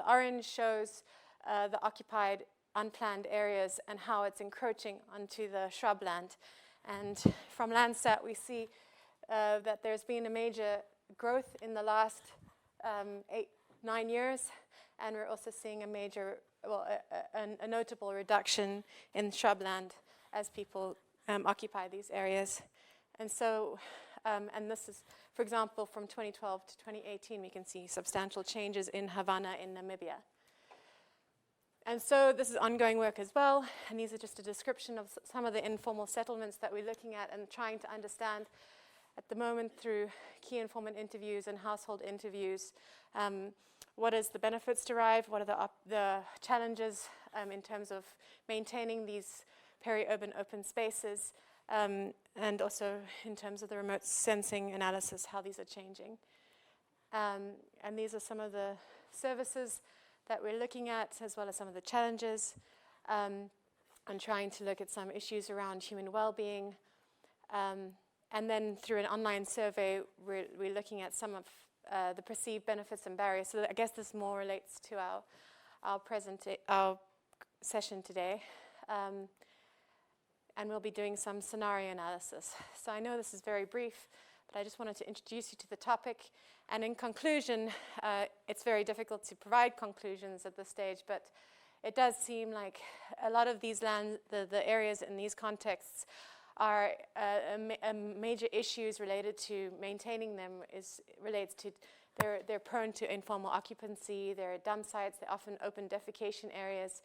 orange shows the occupied unplanned areas and how it's encroaching onto the shrubland. And from Landsat, we see that there's been a major growth in the last 8-9 years, and we're also seeing a major, a notable reduction in shrubland as people occupy these areas. And so, and this is, for example, from 2012 to 2018, we can see substantial changes in Havana in Namibia. And so this is ongoing work as well, and these are just a description of some of the informal settlements that we're looking at and trying to understand at the moment through key informant interviews and household interviews. What is the benefits derived? What are the challenges in terms of maintaining these peri-urban open spaces, and also in terms of the remote sensing analysis, how these are changing. And these are some of the services that we're looking at, as well as some of the challenges, and trying to look at some issues around human well-being. And then through an online survey, we're looking at some of the perceived benefits and barriers. So I guess this more relates to our session today. And we'll be doing some scenario analysis. So I know this is very brief, but I just wanted to introduce you to the topic. And in conclusion, it's very difficult to provide conclusions at this stage, but it does seem like a lot of these the areas in these contexts are major issues related to maintaining them relates to they're prone to informal occupancy, they're dump sites, they're often open defecation areas,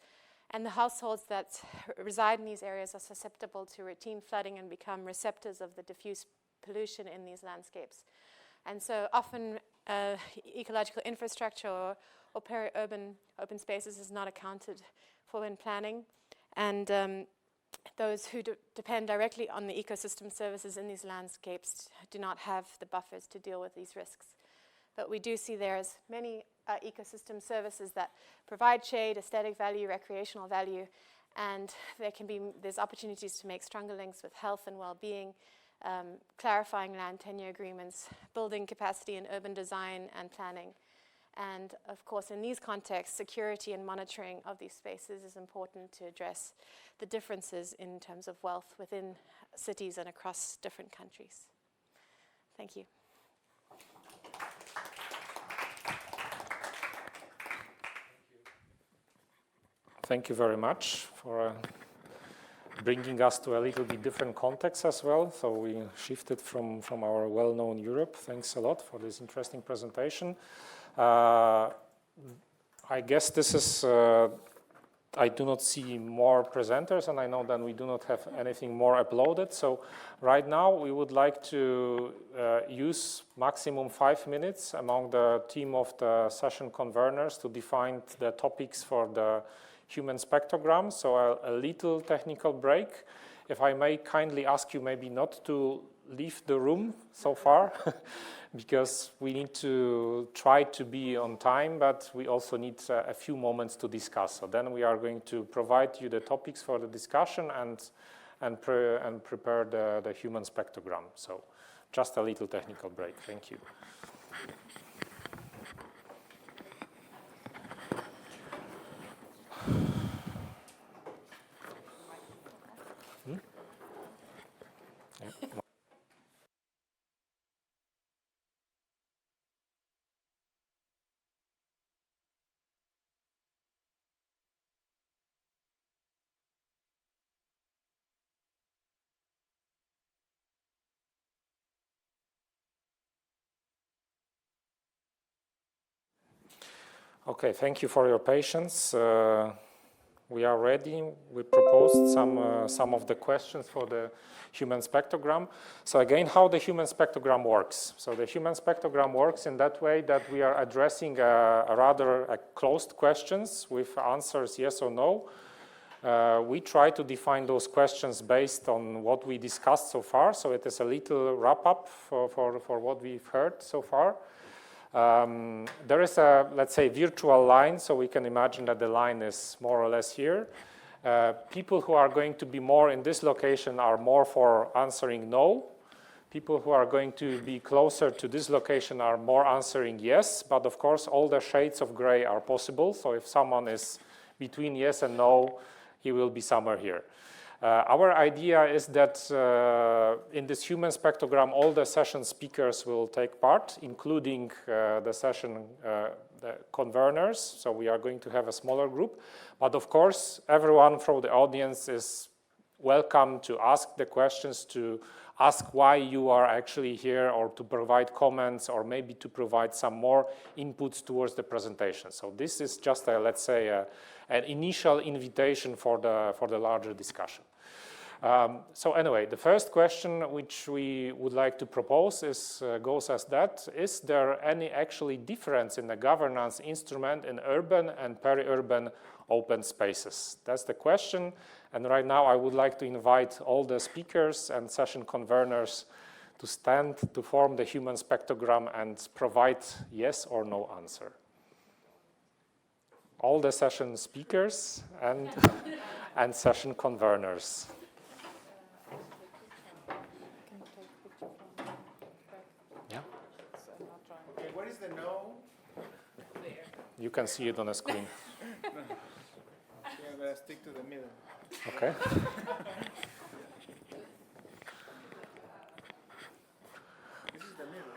and the households that reside in these areas are susceptible to routine flooding and become receptors of the diffuse pollution in these landscapes. And so often ecological infrastructure or peri-urban open spaces is not accounted for when planning. And those who depend directly on the ecosystem services in these landscapes do not have the buffers to deal with these risks. But we do see there's many ecosystem services that provide shade, aesthetic value, recreational value, and there's opportunities to make stronger links with health and well-being, clarifying land tenure agreements, building capacity in urban design and planning. And of course, in these contexts, security and monitoring of these spaces is important to address the differences in terms of wealth within cities and across different countries. Thank you. Thank you very much for bringing us to a little bit different context as well. So we shifted from our well-known Europe. Thanks a lot for this interesting presentation. I guess this is, I do not see more presenters, and I know that we do not have anything more uploaded. So right now we would like to use maximum 5 minutes among the team of the session conveners to define the topics for the human spectrogram. So a little technical break. If I may kindly ask you maybe not to leave the room so far, because we need to try to be on time, but we also need a few moments to discuss. So then we are going to provide you the topics for the discussion and prepare the human spectrogram. So just a little technical break. Thank you. Okay, thank you for your patience. We are ready. We proposed some of the questions for the human spectrogram. So again, how the human spectrogram works. So the human spectrogram works in that way that we are addressing a closed questions with answers yes or no. We try to define those questions based on what we discussed so far. So it is a little wrap-up for what we've heard so far. There is a, let's say, virtual line, so we can imagine that the line is more or less here. People who are going to be more in this location are more for answering no. People who are going to be closer to this location are more answering yes, but of course all the shades of gray are possible. So if someone is between yes and no, he will be somewhere here. Our idea is that in this human spectrogram, all the session speakers will take part, including the session the conveners. So we are going to have a smaller group. But of course, everyone from the audience is welcome to ask the questions, to ask why you are actually here, or to provide comments, or maybe to provide some more inputs towards the presentation. So this is just a, let's say, an initial invitation for the larger discussion. So anyway, the first question which we would like to propose goes as that: is there any actually difference in the governance instrument in urban and peri-urban open spaces? That's the question. And right now I would like to invite all the speakers and session conveners to stand to form the human spectrogram and provide yes or no answer. All the session speakers and session conveners. What is the no? There. You can see it on the screen. Yeah, but I stick to the middle. Okay. This is the middle.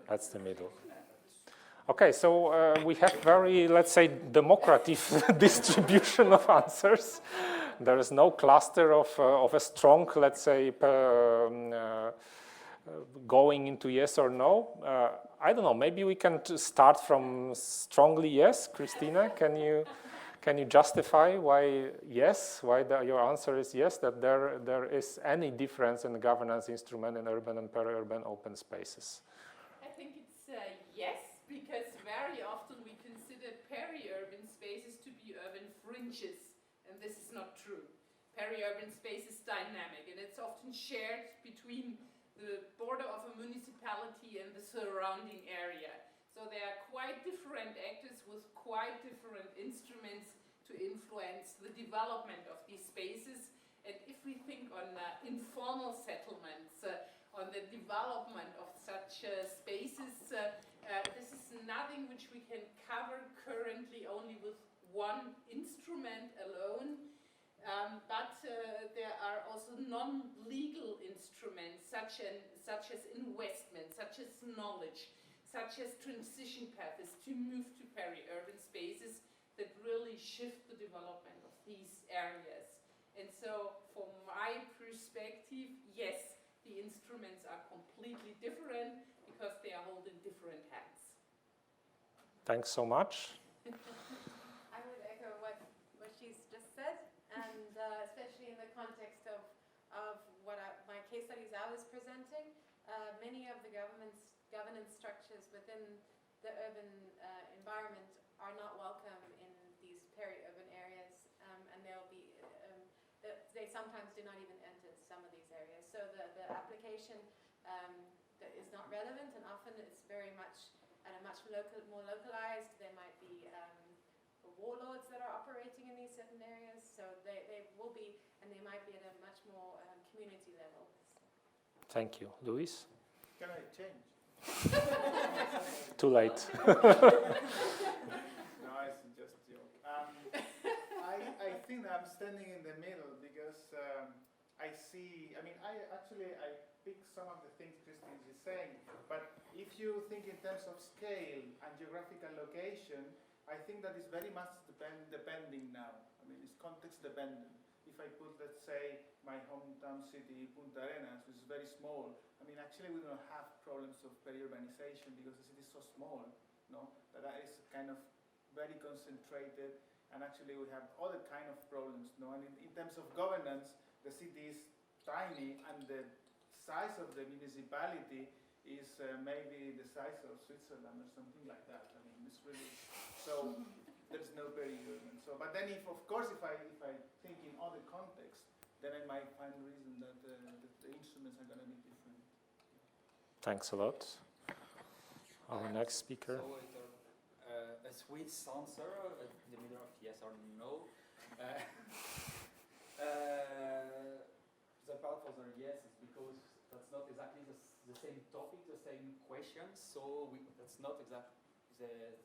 That's the middle. Okay, so we have very, let's say, democratic distribution of answers. There is no cluster of a strong, let's say, going into yes or no. I don't know, maybe we can start from strongly yes. Christina, can you justify why yes, why your answer is yes, that there is any difference in the governance instrument in urban and peri-urban open spaces? I think it's yes, because very often we consider peri-urban spaces to be urban fringes, and this is not true. Peri-urban space is dynamic, and it's often shared between the border of a municipality and the surrounding area. So there are quite different actors with quite different instruments to influence the development of these spaces. And if we think on informal settlements, on the development of such spaces, this is nothing which we can cover currently only with one instrument alone. But there are also non-legal instruments such as investment, such as knowledge, such as transition paths to move to peri-urban spaces that really shift the development of these areas. And so for my perspective, yes, the instruments are completely different because they are holding different hands. Thanks so much. I would echo what she's just said, and especially in the context of what my case studies I was presenting, many of the governance structures within the urban environment are not welcome in these peri-urban areas, and they'll be they sometimes do not even enter some of these areas. So the application that is not relevant, and often it's very much at a much more localized. There might be warlords that are operating in these certain areas, so they will be, and they might be at a much more community level. Thank you. Luis? Can I change? Too late. No, it's just a joke. I think I'm standing in the middle because I see, I pick some of the things Christine is saying, but if you think in terms of scale and geographical location, I think that is very much depending now. I mean, it's context dependent. If I put, let's say, my hometown city, Punta Arenas, which is very small, I mean, actually we don't have problems of peri-urbanization because the city is so small, no? That is kind of very concentrated, and actually we have other kind of problems, no? And in terms of governance, the city is tiny, and the size of the municipality is maybe the size of Switzerland or something like that. I mean, it's really, so there's no peri-urban. So, but then if I think in other contexts, then I might find a reason that the instruments are going to be different. Thanks a lot. Our next speaker. So a Swiss answer in the middle of yes or no. The part for the yes is because that's not exactly the same topic, the same questions. So that's not exactly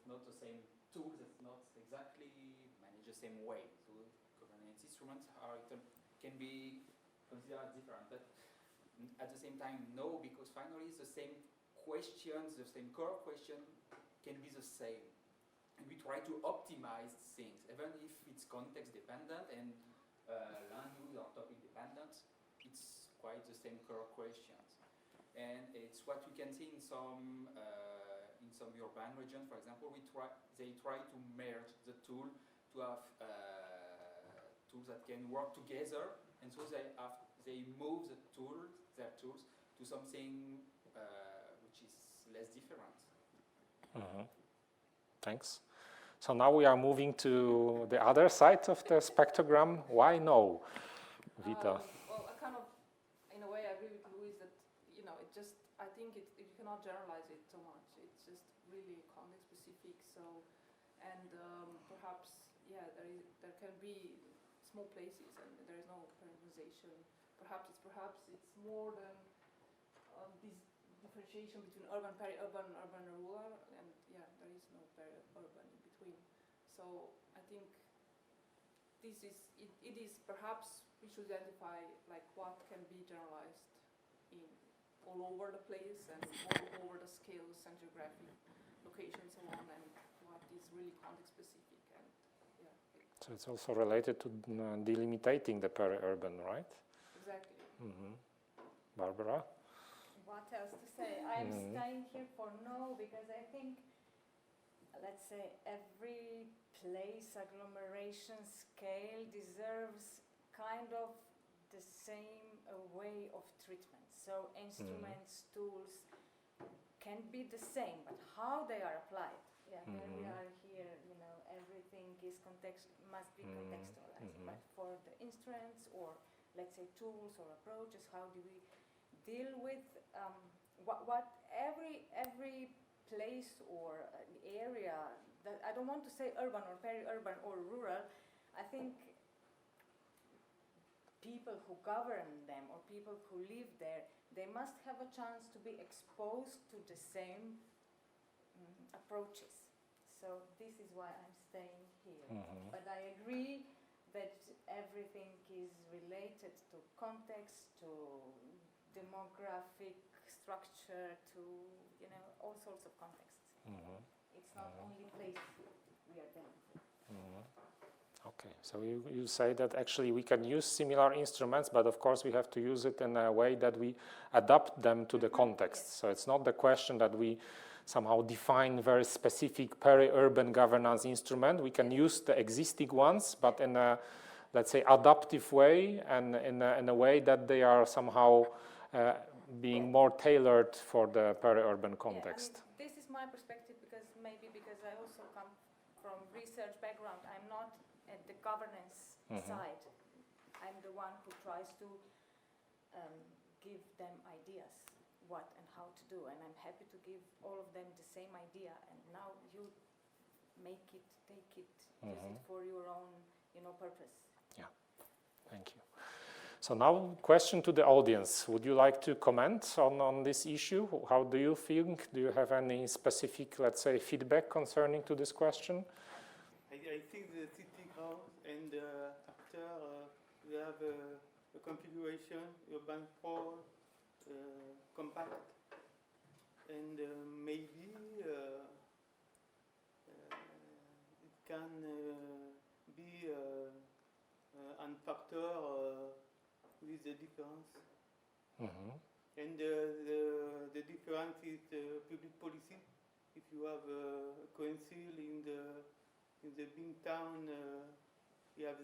not the same tool. That's not exactly managed the same way. So governance instruments can be considered different, but at the same time, no, because finally the same questions, the same core question can be the same. And we try to optimize things, even if it's context dependent and land use or topic dependent, it's quite the same core questions. And it's what we can see in some urban regions, for example, they try to merge the tool to have tools that can work together, and so they move their tools to something which is less different. Mm-hmm. Thanks. So now we are moving to the other side of the spectrogram. Why no, Vita? Well, I kind of, in a way, I agree with Luis that, I think you cannot generalize it so much. It's just really context specific. So, and perhaps, there can be small places and there is no periodization. Perhaps it's more than this differentiation between urban, peri-urban, urban, and rural, and there is no peri-urban in between. So I think it is perhaps we should identify like what can be generalized in all over the place and all over the scales and geographic locations and so on, and what is really context specific. And so it's also related to delimiting the peri-urban, right? Exactly. Mm-hmm. Barbara? What else to say? I'm staying here for no, because I think, let's say, every place, agglomeration, scale deserves kind of the same way of treatment. So instruments, tools can be the same, but how they are applied. There we are here, everything is must be contextualized. But for the instruments or, let's say, tools or approaches, how do we deal with what every place or area, that I don't want to say urban or peri-urban or rural, I think people who govern them or people who live there, they must have a chance to be exposed to the same approaches. So this is why I'm staying here. But I agree that everything is related to context, to demographic structure, to all sorts of contexts. It's not only place we are dealing with. Okay. So you say that actually we can use similar instruments, but of course we have to use it in a way that we adapt them to the context. So it's not the question that we somehow define very specific peri-urban governance instrument. We can use the existing ones, but in a, let's say, adaptive way, and in a way that they are somehow being more tailored for the peri-urban context. Yeah, I mean, this is my perspective because I also come from research background. I'm not at the governance side. I'm the one who tries to give them ideas what and how to do, and I'm happy to give all of them the same idea, and now you make it, take it, use it for your own, purpose. Yeah, thank you. So now, question to the audience. Would you like to comment on this issue? How do you think? Do you have any specific, let's say, feedback concerning to this question? I think the city house and after we have a configuration, urban sprawl, compact, and maybe it can be a factor with the difference. And the difference is public policy. If you have a council in the big town, you have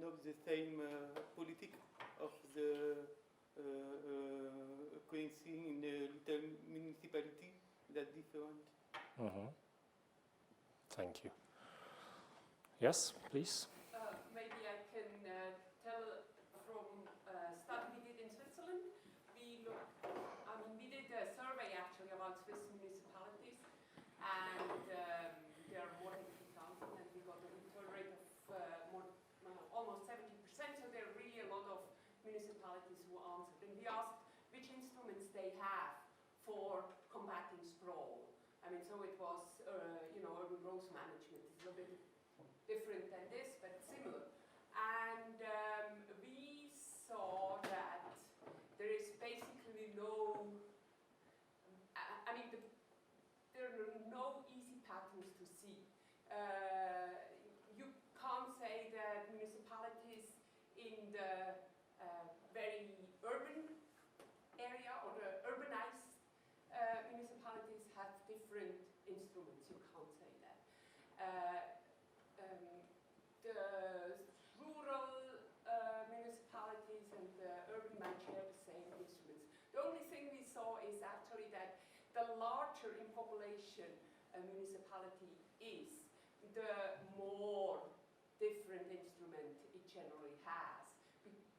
not the same politic of the council in a little municipality. That's different. Thank you. Yes, please. Maybe I can tell from a study we did in Switzerland. We did a survey actually about Swiss municipalities, and there are more than 2,000, and we got a return rate of almost 70%. So there are really a lot of municipalities who answered, and we asked which instruments they have for combating sprawl. I mean, so it was urban growth management. It's a little bit different than this, but similar. And we saw that there is basically no, there are no easy patterns to see. You can't say that municipalities in the very urban area or the urbanized municipalities have different instruments. You can't say that. The rural municipalities and the urban might share the same instruments. The only thing we saw is actually that the larger in population a municipality is, the more different instrument it generally has.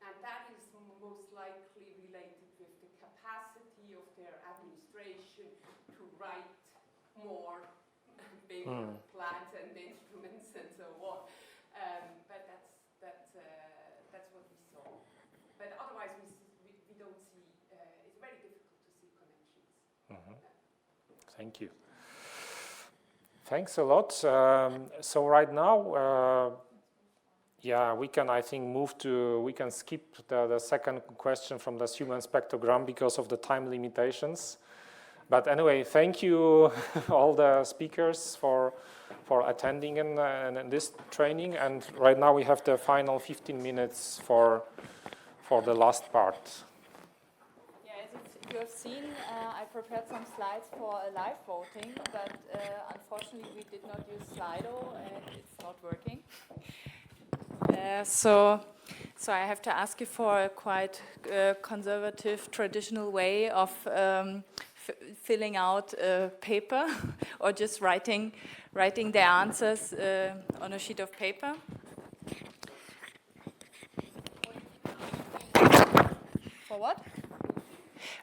And that is most likely related with the capacity of their administration to write more bigger plans and instruments and so on. But that's what we saw. But otherwise, we don't see. It's very difficult to see connections. Thank you. Thanks a lot. So right now, we can, I think, we can skip the second question from the human spectrogram because of the time limitations. But anyway, thank you all the speakers for attending in this training. And right now we have the final 15 minutes for the last part. Yeah, as you have seen, I prepared some slides for a live voting, but unfortunately we did not use Slido and it's not working. So I have to ask you for a quite conservative, traditional way of filling out a paper or just writing the answers on a sheet of paper. For what?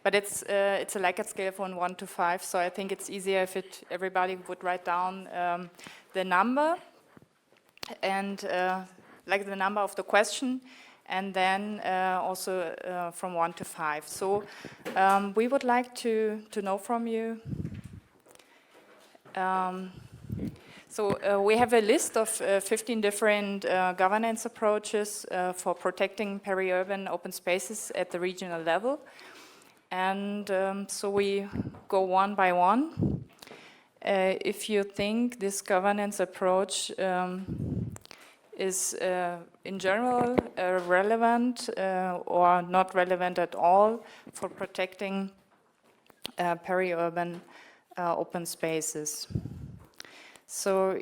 But it's a Likert scale from 1 to 5, so I think it's easier if everybody would write down the number and like the number of the question, and then also from 1 to 5. So we would like to know from you. So we have a list of 15 different governance approaches for protecting peri-urban open spaces at the regional level. And so we go one by one. If you think this governance approach is in general relevant or not relevant at all for protecting peri-urban open spaces. So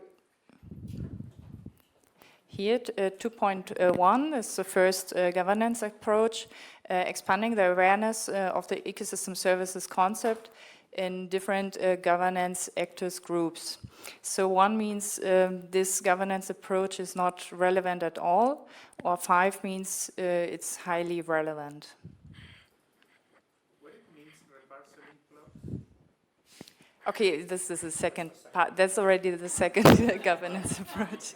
here, 2.1 is the first governance approach, expanding the awareness of the ecosystem services concept in different governance actors groups. So 1 means this governance approach is not relevant at all, or 5 means it's highly relevant. What it means reparceling plots? Okay, this is the second part. That's already the second governance approach.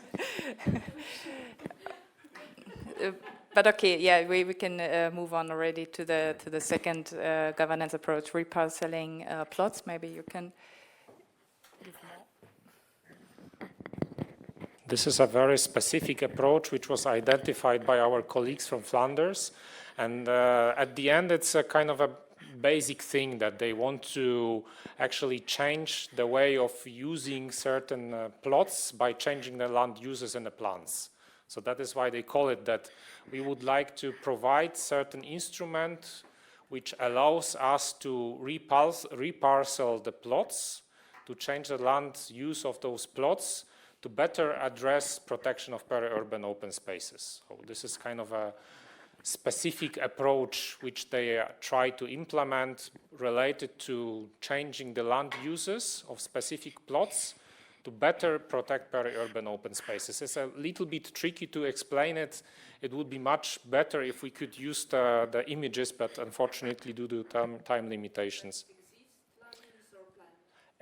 But okay, yeah, we can move on already to the second governance approach, reparceling plots. Maybe you can give more. This is a very specific approach which was identified by our colleagues from Flanders. And at the end, it's a kind of a basic thing that they want to actually change the way of using certain plots by changing the land uses and the plants. So that is why they call it that. We would like to provide certain instrument which allows us to reparcel the plots, to change the land use of those plots, to better address protection of peri-urban open spaces. So this is kind of a specific approach which they try to implement related to changing the land uses of specific plots to better protect peri-urban open spaces. It's a little bit tricky to explain it. It would be much better if we could use the images, but unfortunately due to time limitations.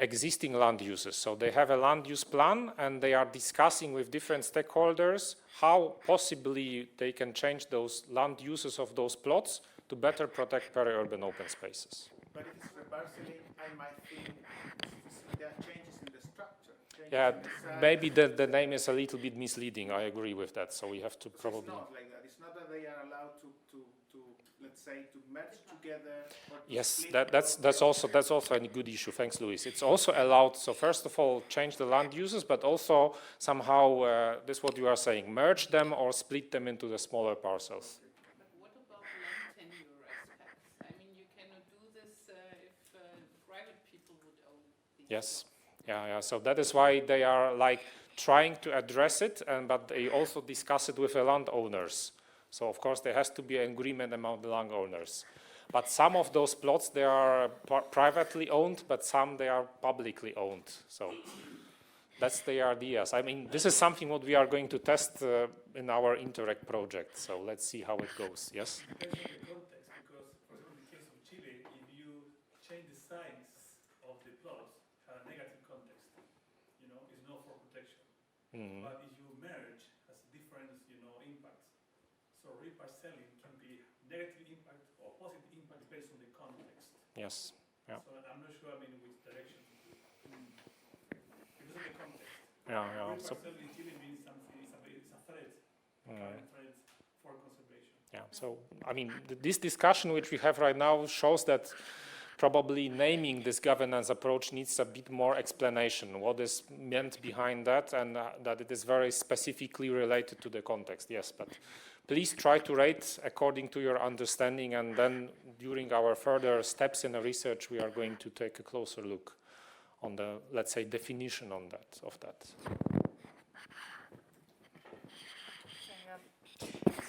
Existing land uses. So they have a land use plan and they are discussing with different stakeholders how possibly they can change those land uses of those plots to better protect peri-urban open spaces. But if it's reparceling, I might think there are changes in the structure. Yeah, maybe the name is a little bit misleading. I agree with that. So we have to probably. It's not like that. It's not that they are allowed to let's say, to merge together. Or to Yes, split that's also a good issue. Thanks, Luis. It's also allowed. So first of all, change the land uses, but also somehow this is what you are saying: merge them or split them into the smaller parcels. But what about land tenure aspects? I mean, you cannot do this if private people would own these. Yes. Yeah. So that is why they are like trying to address it, but they also discuss it with the landowners. So of course there has to be an agreement among the landowners. But some of those plots they are privately owned, but some they are publicly owned. So that's the ideas. I mean, this is something what we are going to test in our Interact project. So let's see how it goes. Yes. Depends on the context, because for example, in the case of Chile, if you change the size of the plots, have a negative context. You know, it's not for protection. Mm-hmm. But if you merge, has different, impacts. So reparcelling can be negative impact or positive impact based on the context. Yes. Yeah. So I'm not sure, which direction to do. Because of the context. Yeah. So, Reparcelling in Chile means something, it's a threat, threat for conservation. yeah. So I mean, this discussion which we have right now shows that probably naming this governance approach needs a bit more explanation. What is meant behind that, and that it is very specifically related to the context. Yes, but please try to rate according to your understanding, and then during our further steps in the research, we are going to take a closer look on the, let's say, definition on that of that.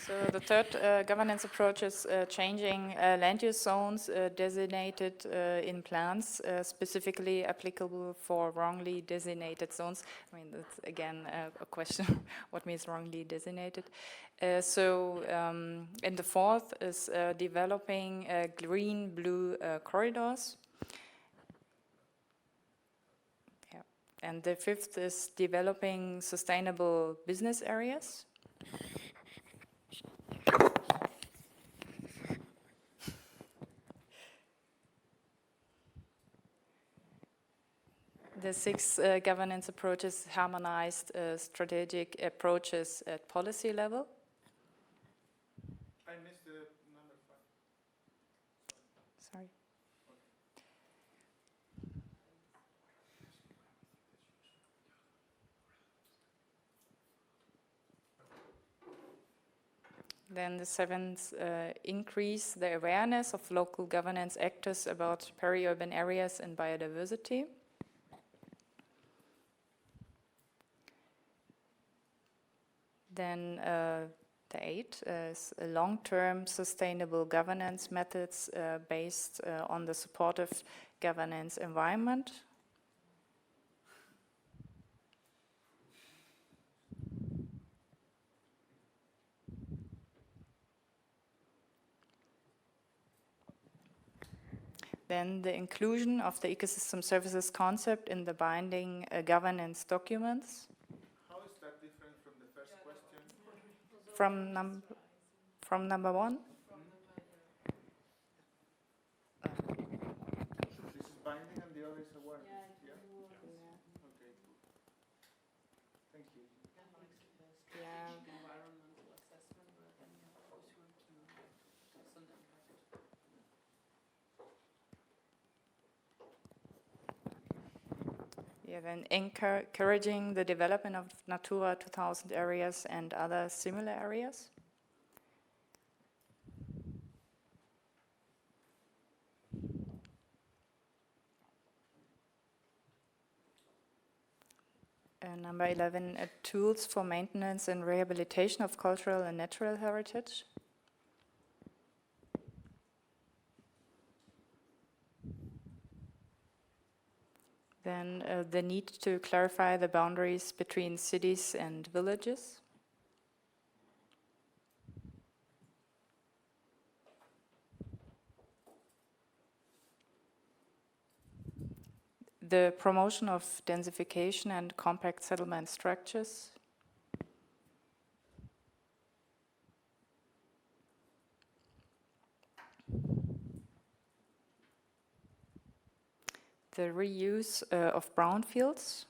So the third governance approach is changing land use zones designated in plans, specifically applicable for wrongly designated zones. I mean, that's again a question, what means wrongly designated? And the fourth is developing green-blue corridors. Yeah. And the fifth is developing sustainable business areas. The sixth governance approach is harmonized strategic approaches at policy level. I missed the number 5. Sorry. Then the seventh, increase the awareness of local governance actors about peri-urban areas and biodiversity. Then the eighth is long-term sustainable governance methods based on the supportive governance environment. Then the inclusion of the ecosystem services concept in the binding governance documents. How is that different from the first question? From number one? This is binding and the other is awareness. Yeah? Okay, cool. Thank you. Yeah, then encouraging the development of Natura 2000 areas and other similar areas. Number 11, tools for maintenance and rehabilitation of cultural and natural heritage. Then the need to clarify the boundaries between cities and villages. The promotion of densification and compact settlement structures. The reuse of brownfields.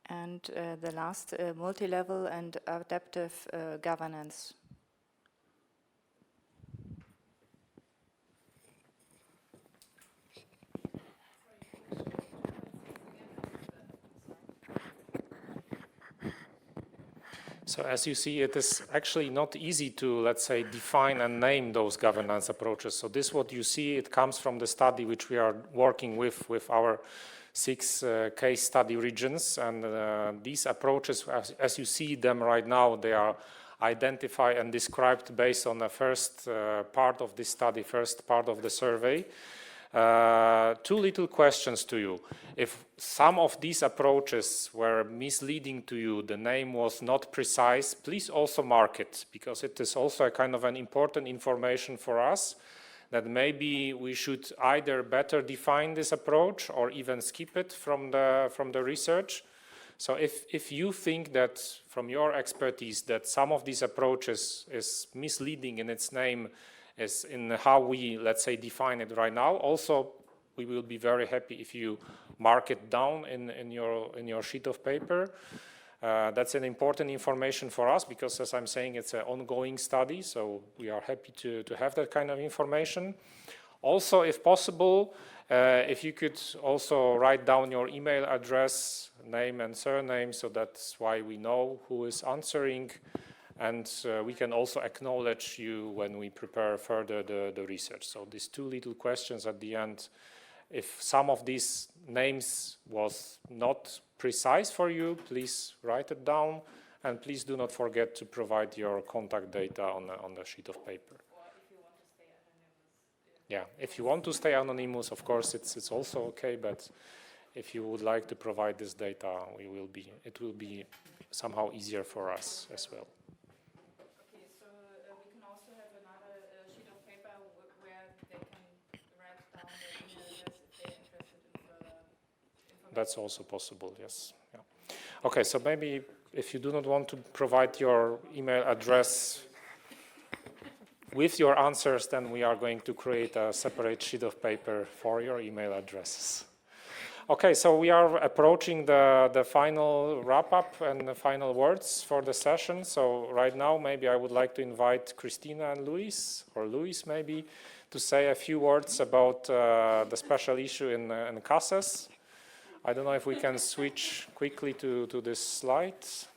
And the last, multi-level and adaptive governance. So as you see, it is actually not easy to, let's say, define and name those governance approaches. So this, what you see, it comes from the study which we are working with our 6 case study regions. And these approaches, as you see them right now, they are identified and described based on the first part of this study, first part of the survey. 2 little questions to you. If some of these approaches were misleading to you, the name was not precise, please also mark it, because it is also a kind of an important information for us that maybe we should either better define this approach or even skip it from the research. So if you think that from your expertise that some of these approaches is misleading in its name, is in how we, let's say, define it right now. Also, we will be very happy if you mark it down in your sheet of paper. That's an important information for us because, as I'm saying, it's an ongoing study, so we are happy to have that kind of information. Also, if possible, if you could also write down your email address, name and surname, so that's why we know who is answering. And we can also acknowledge you when we prepare further the research. So these 2 little questions at the end, if some of these names was not precise for you, please write it down. And please do not forget to provide your contact data on the sheet of paper. Or if you want to stay anonymous. Yeah, if you want to stay anonymous, of course, it's also okay. But if you would like to provide this data, it will be somehow easier for us as well. That's also possible, yes. Yeah. Okay, so maybe if you do not want to provide your email address with your answers, then we are going to create a separate sheet of paper for your email addresses. Okay, so we are approaching the final wrap-up and the final words for the session. So right now, maybe I would like to invite Christina and Luis, or Luis maybe, to say a few words about the special issue in CASES. I don't know if we can switch quickly to this slide. It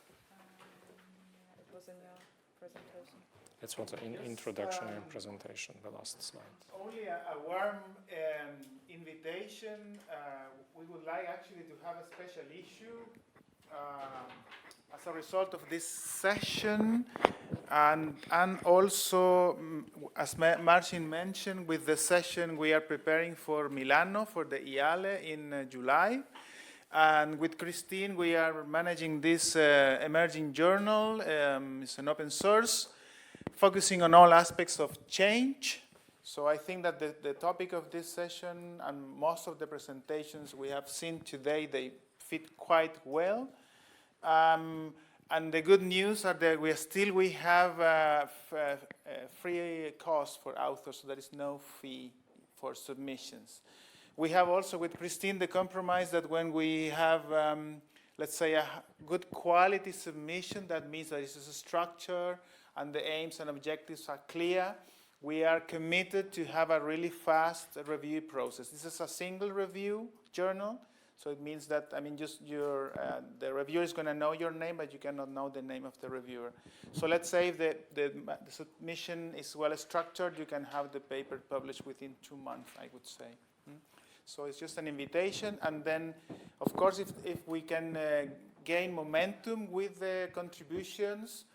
was in your presentation. It's what an introduction and presentation, the last slide. Only a warm invitation. We would like actually to have a special issue as a result of this session, and also, as Marcin mentioned, with the session we are preparing for Milano for the IALE in July. And with Christine, we are managing this emerging journal. It's an open source, focusing on all aspects of change. So I think that the topic of this session and most of the presentations we have seen today, they fit quite well. And the good news are that we have free cost for authors, so there is no fee for submissions. We have also with Christine the compromise that when we have, let's say, a good quality submission, that means there is a structure and the aims and objectives are clear. We are committed to have a really fast review process. This is a single review journal, so it means that, I mean, just the reviewer is going to know your name, but you cannot know the name of the reviewer. So let's say if the submission is well structured, you can have the paper published within 2 months, I would say. So it's just an invitation, and then, of course, if we can gain momentum with the contributions,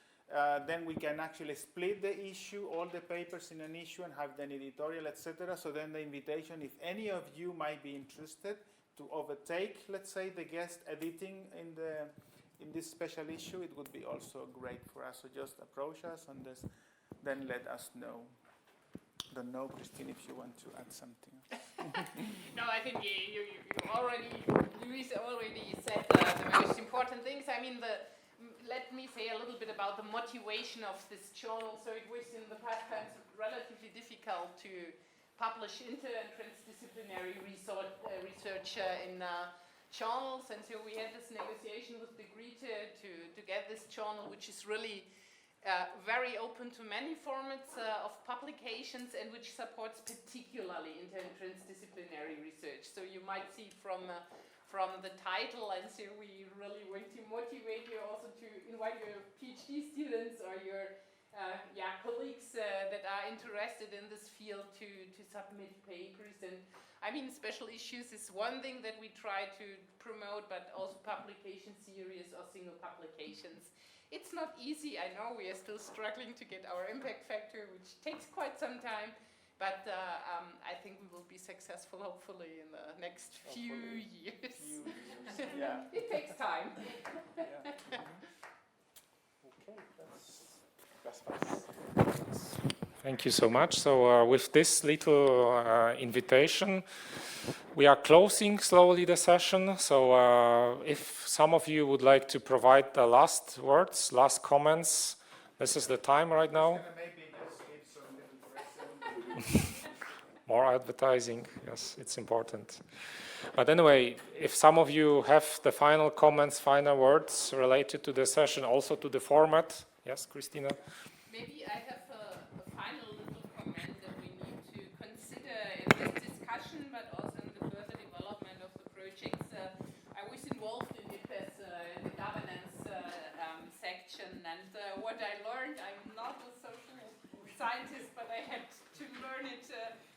then we can actually split the issue, all the papers in an issue, and have an editorial, etc. So then the invitation, if any of you might be interested to overtake, let's say, the guest editing in this special issue, it would be also great for us. So just approach us and then let us know. Don't know, Christine, if you want to add something. No, I think Luis already said the most important things. I mean, let me say a little bit about the motivation of this journal. So it was in the past times relatively difficult to publish inter- and transdisciplinary research in journals, and so we had this negotiation with the Grete to get this journal, which is really very open to many formats of publications and which supports particularly inter- and transdisciplinary research. So you might see from the title, and so we really want to motivate you also to invite your PhD students or your colleagues that are interested in this field to submit papers. And I mean, special issues is one thing that we try to promote, but also publication series or single publications. It's not easy, I know we are still struggling to get our impact factor, which takes quite some time, but I think we will be successful hopefully in the next few years. Yeah. It takes time. Yeah. Okay, that's fast. Thank you so much. So with this little invitation, we are closing slowly the session. So if some of you would like to provide the last words, last comments, this is the time right now. Maybe just give some little present. More advertising, yes, it's important. But anyway, if some of you have the final comments, final words related to the session, also to the format. Yes, Christina? Maybe I have a final little comment that we need to consider in this discussion, but also in the further development of the projects. I was involved in it as in the governance section, and what I learned, I'm not a social scientist, but I had to learn it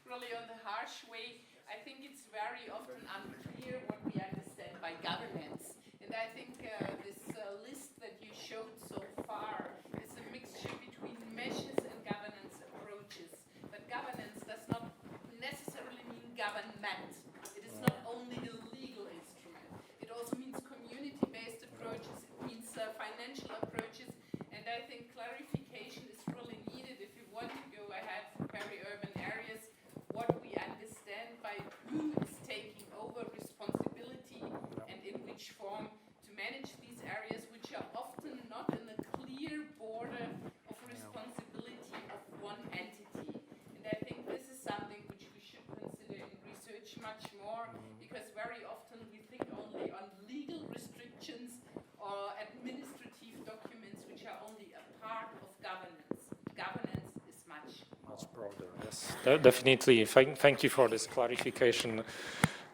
really on the harsh way. I think it's very often unclear what we understand by governance. And I think this list that you showed so far is a mixture between measures and governance approaches. But governance does not necessarily mean government. It is not only a legal instrument. It also means community-based approaches. It means financial approaches. And I think clarification is really needed if you want to go ahead for peri-urban areas, what we understand by who is taking over responsibility and in which form to manage these areas, which are often not in the clear border of responsibility of one entity. And I think this is something which we should consider in research much more, because very often we think only on legal restrictions or administrative documents which are only a part of governance. Governance is much broader. Yes, definitely. Thank you for this clarification.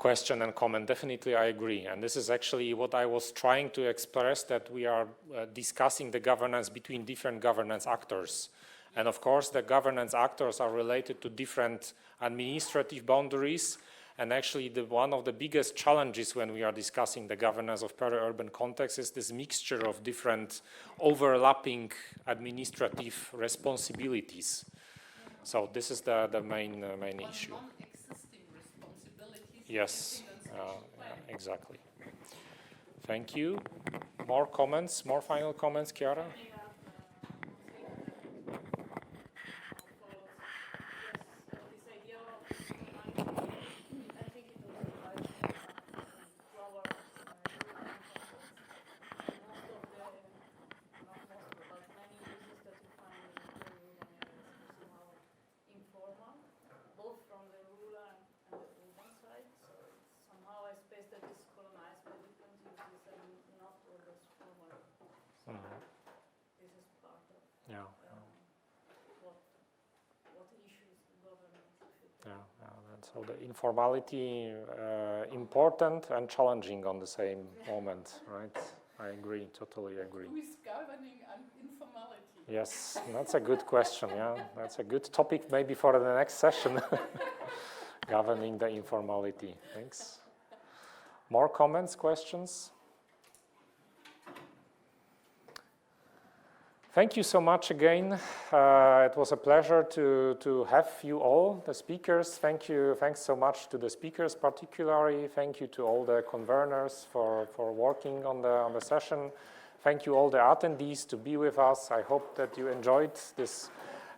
question and comment. Definitely, I agree. And this is actually what I was trying to express, that we are discussing the governance between different governance actors. And of course, the governance actors are related to different administrative boundaries. And actually, one of the biggest challenges when we are discussing the governance of peri-urban context is this mixture of different overlapping administrative responsibilities. So this is the main issue. Non-existing responsibilities. Yes, exactly. Thank you. More comments, more final comments, Chiara? So the informality, important and challenging on the same moment, right? I agree, totally agree. Who is governing informality? Yes, that's a good question, yeah. That's a good topic maybe for the next session. Governing the informality. Thanks. More comments, questions? Thank you so much again. It was a pleasure to have you all, the speakers. Thanks so much to the speakers particularly. Thank you to all the conveners for working on the session. Thank you all the attendees to be with us. I hope that you enjoyed this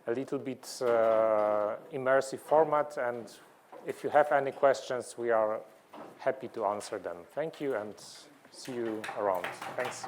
a little bit immersive format. And if you have any questions, we are happy to answer them. Thank you and see you around. Thanks.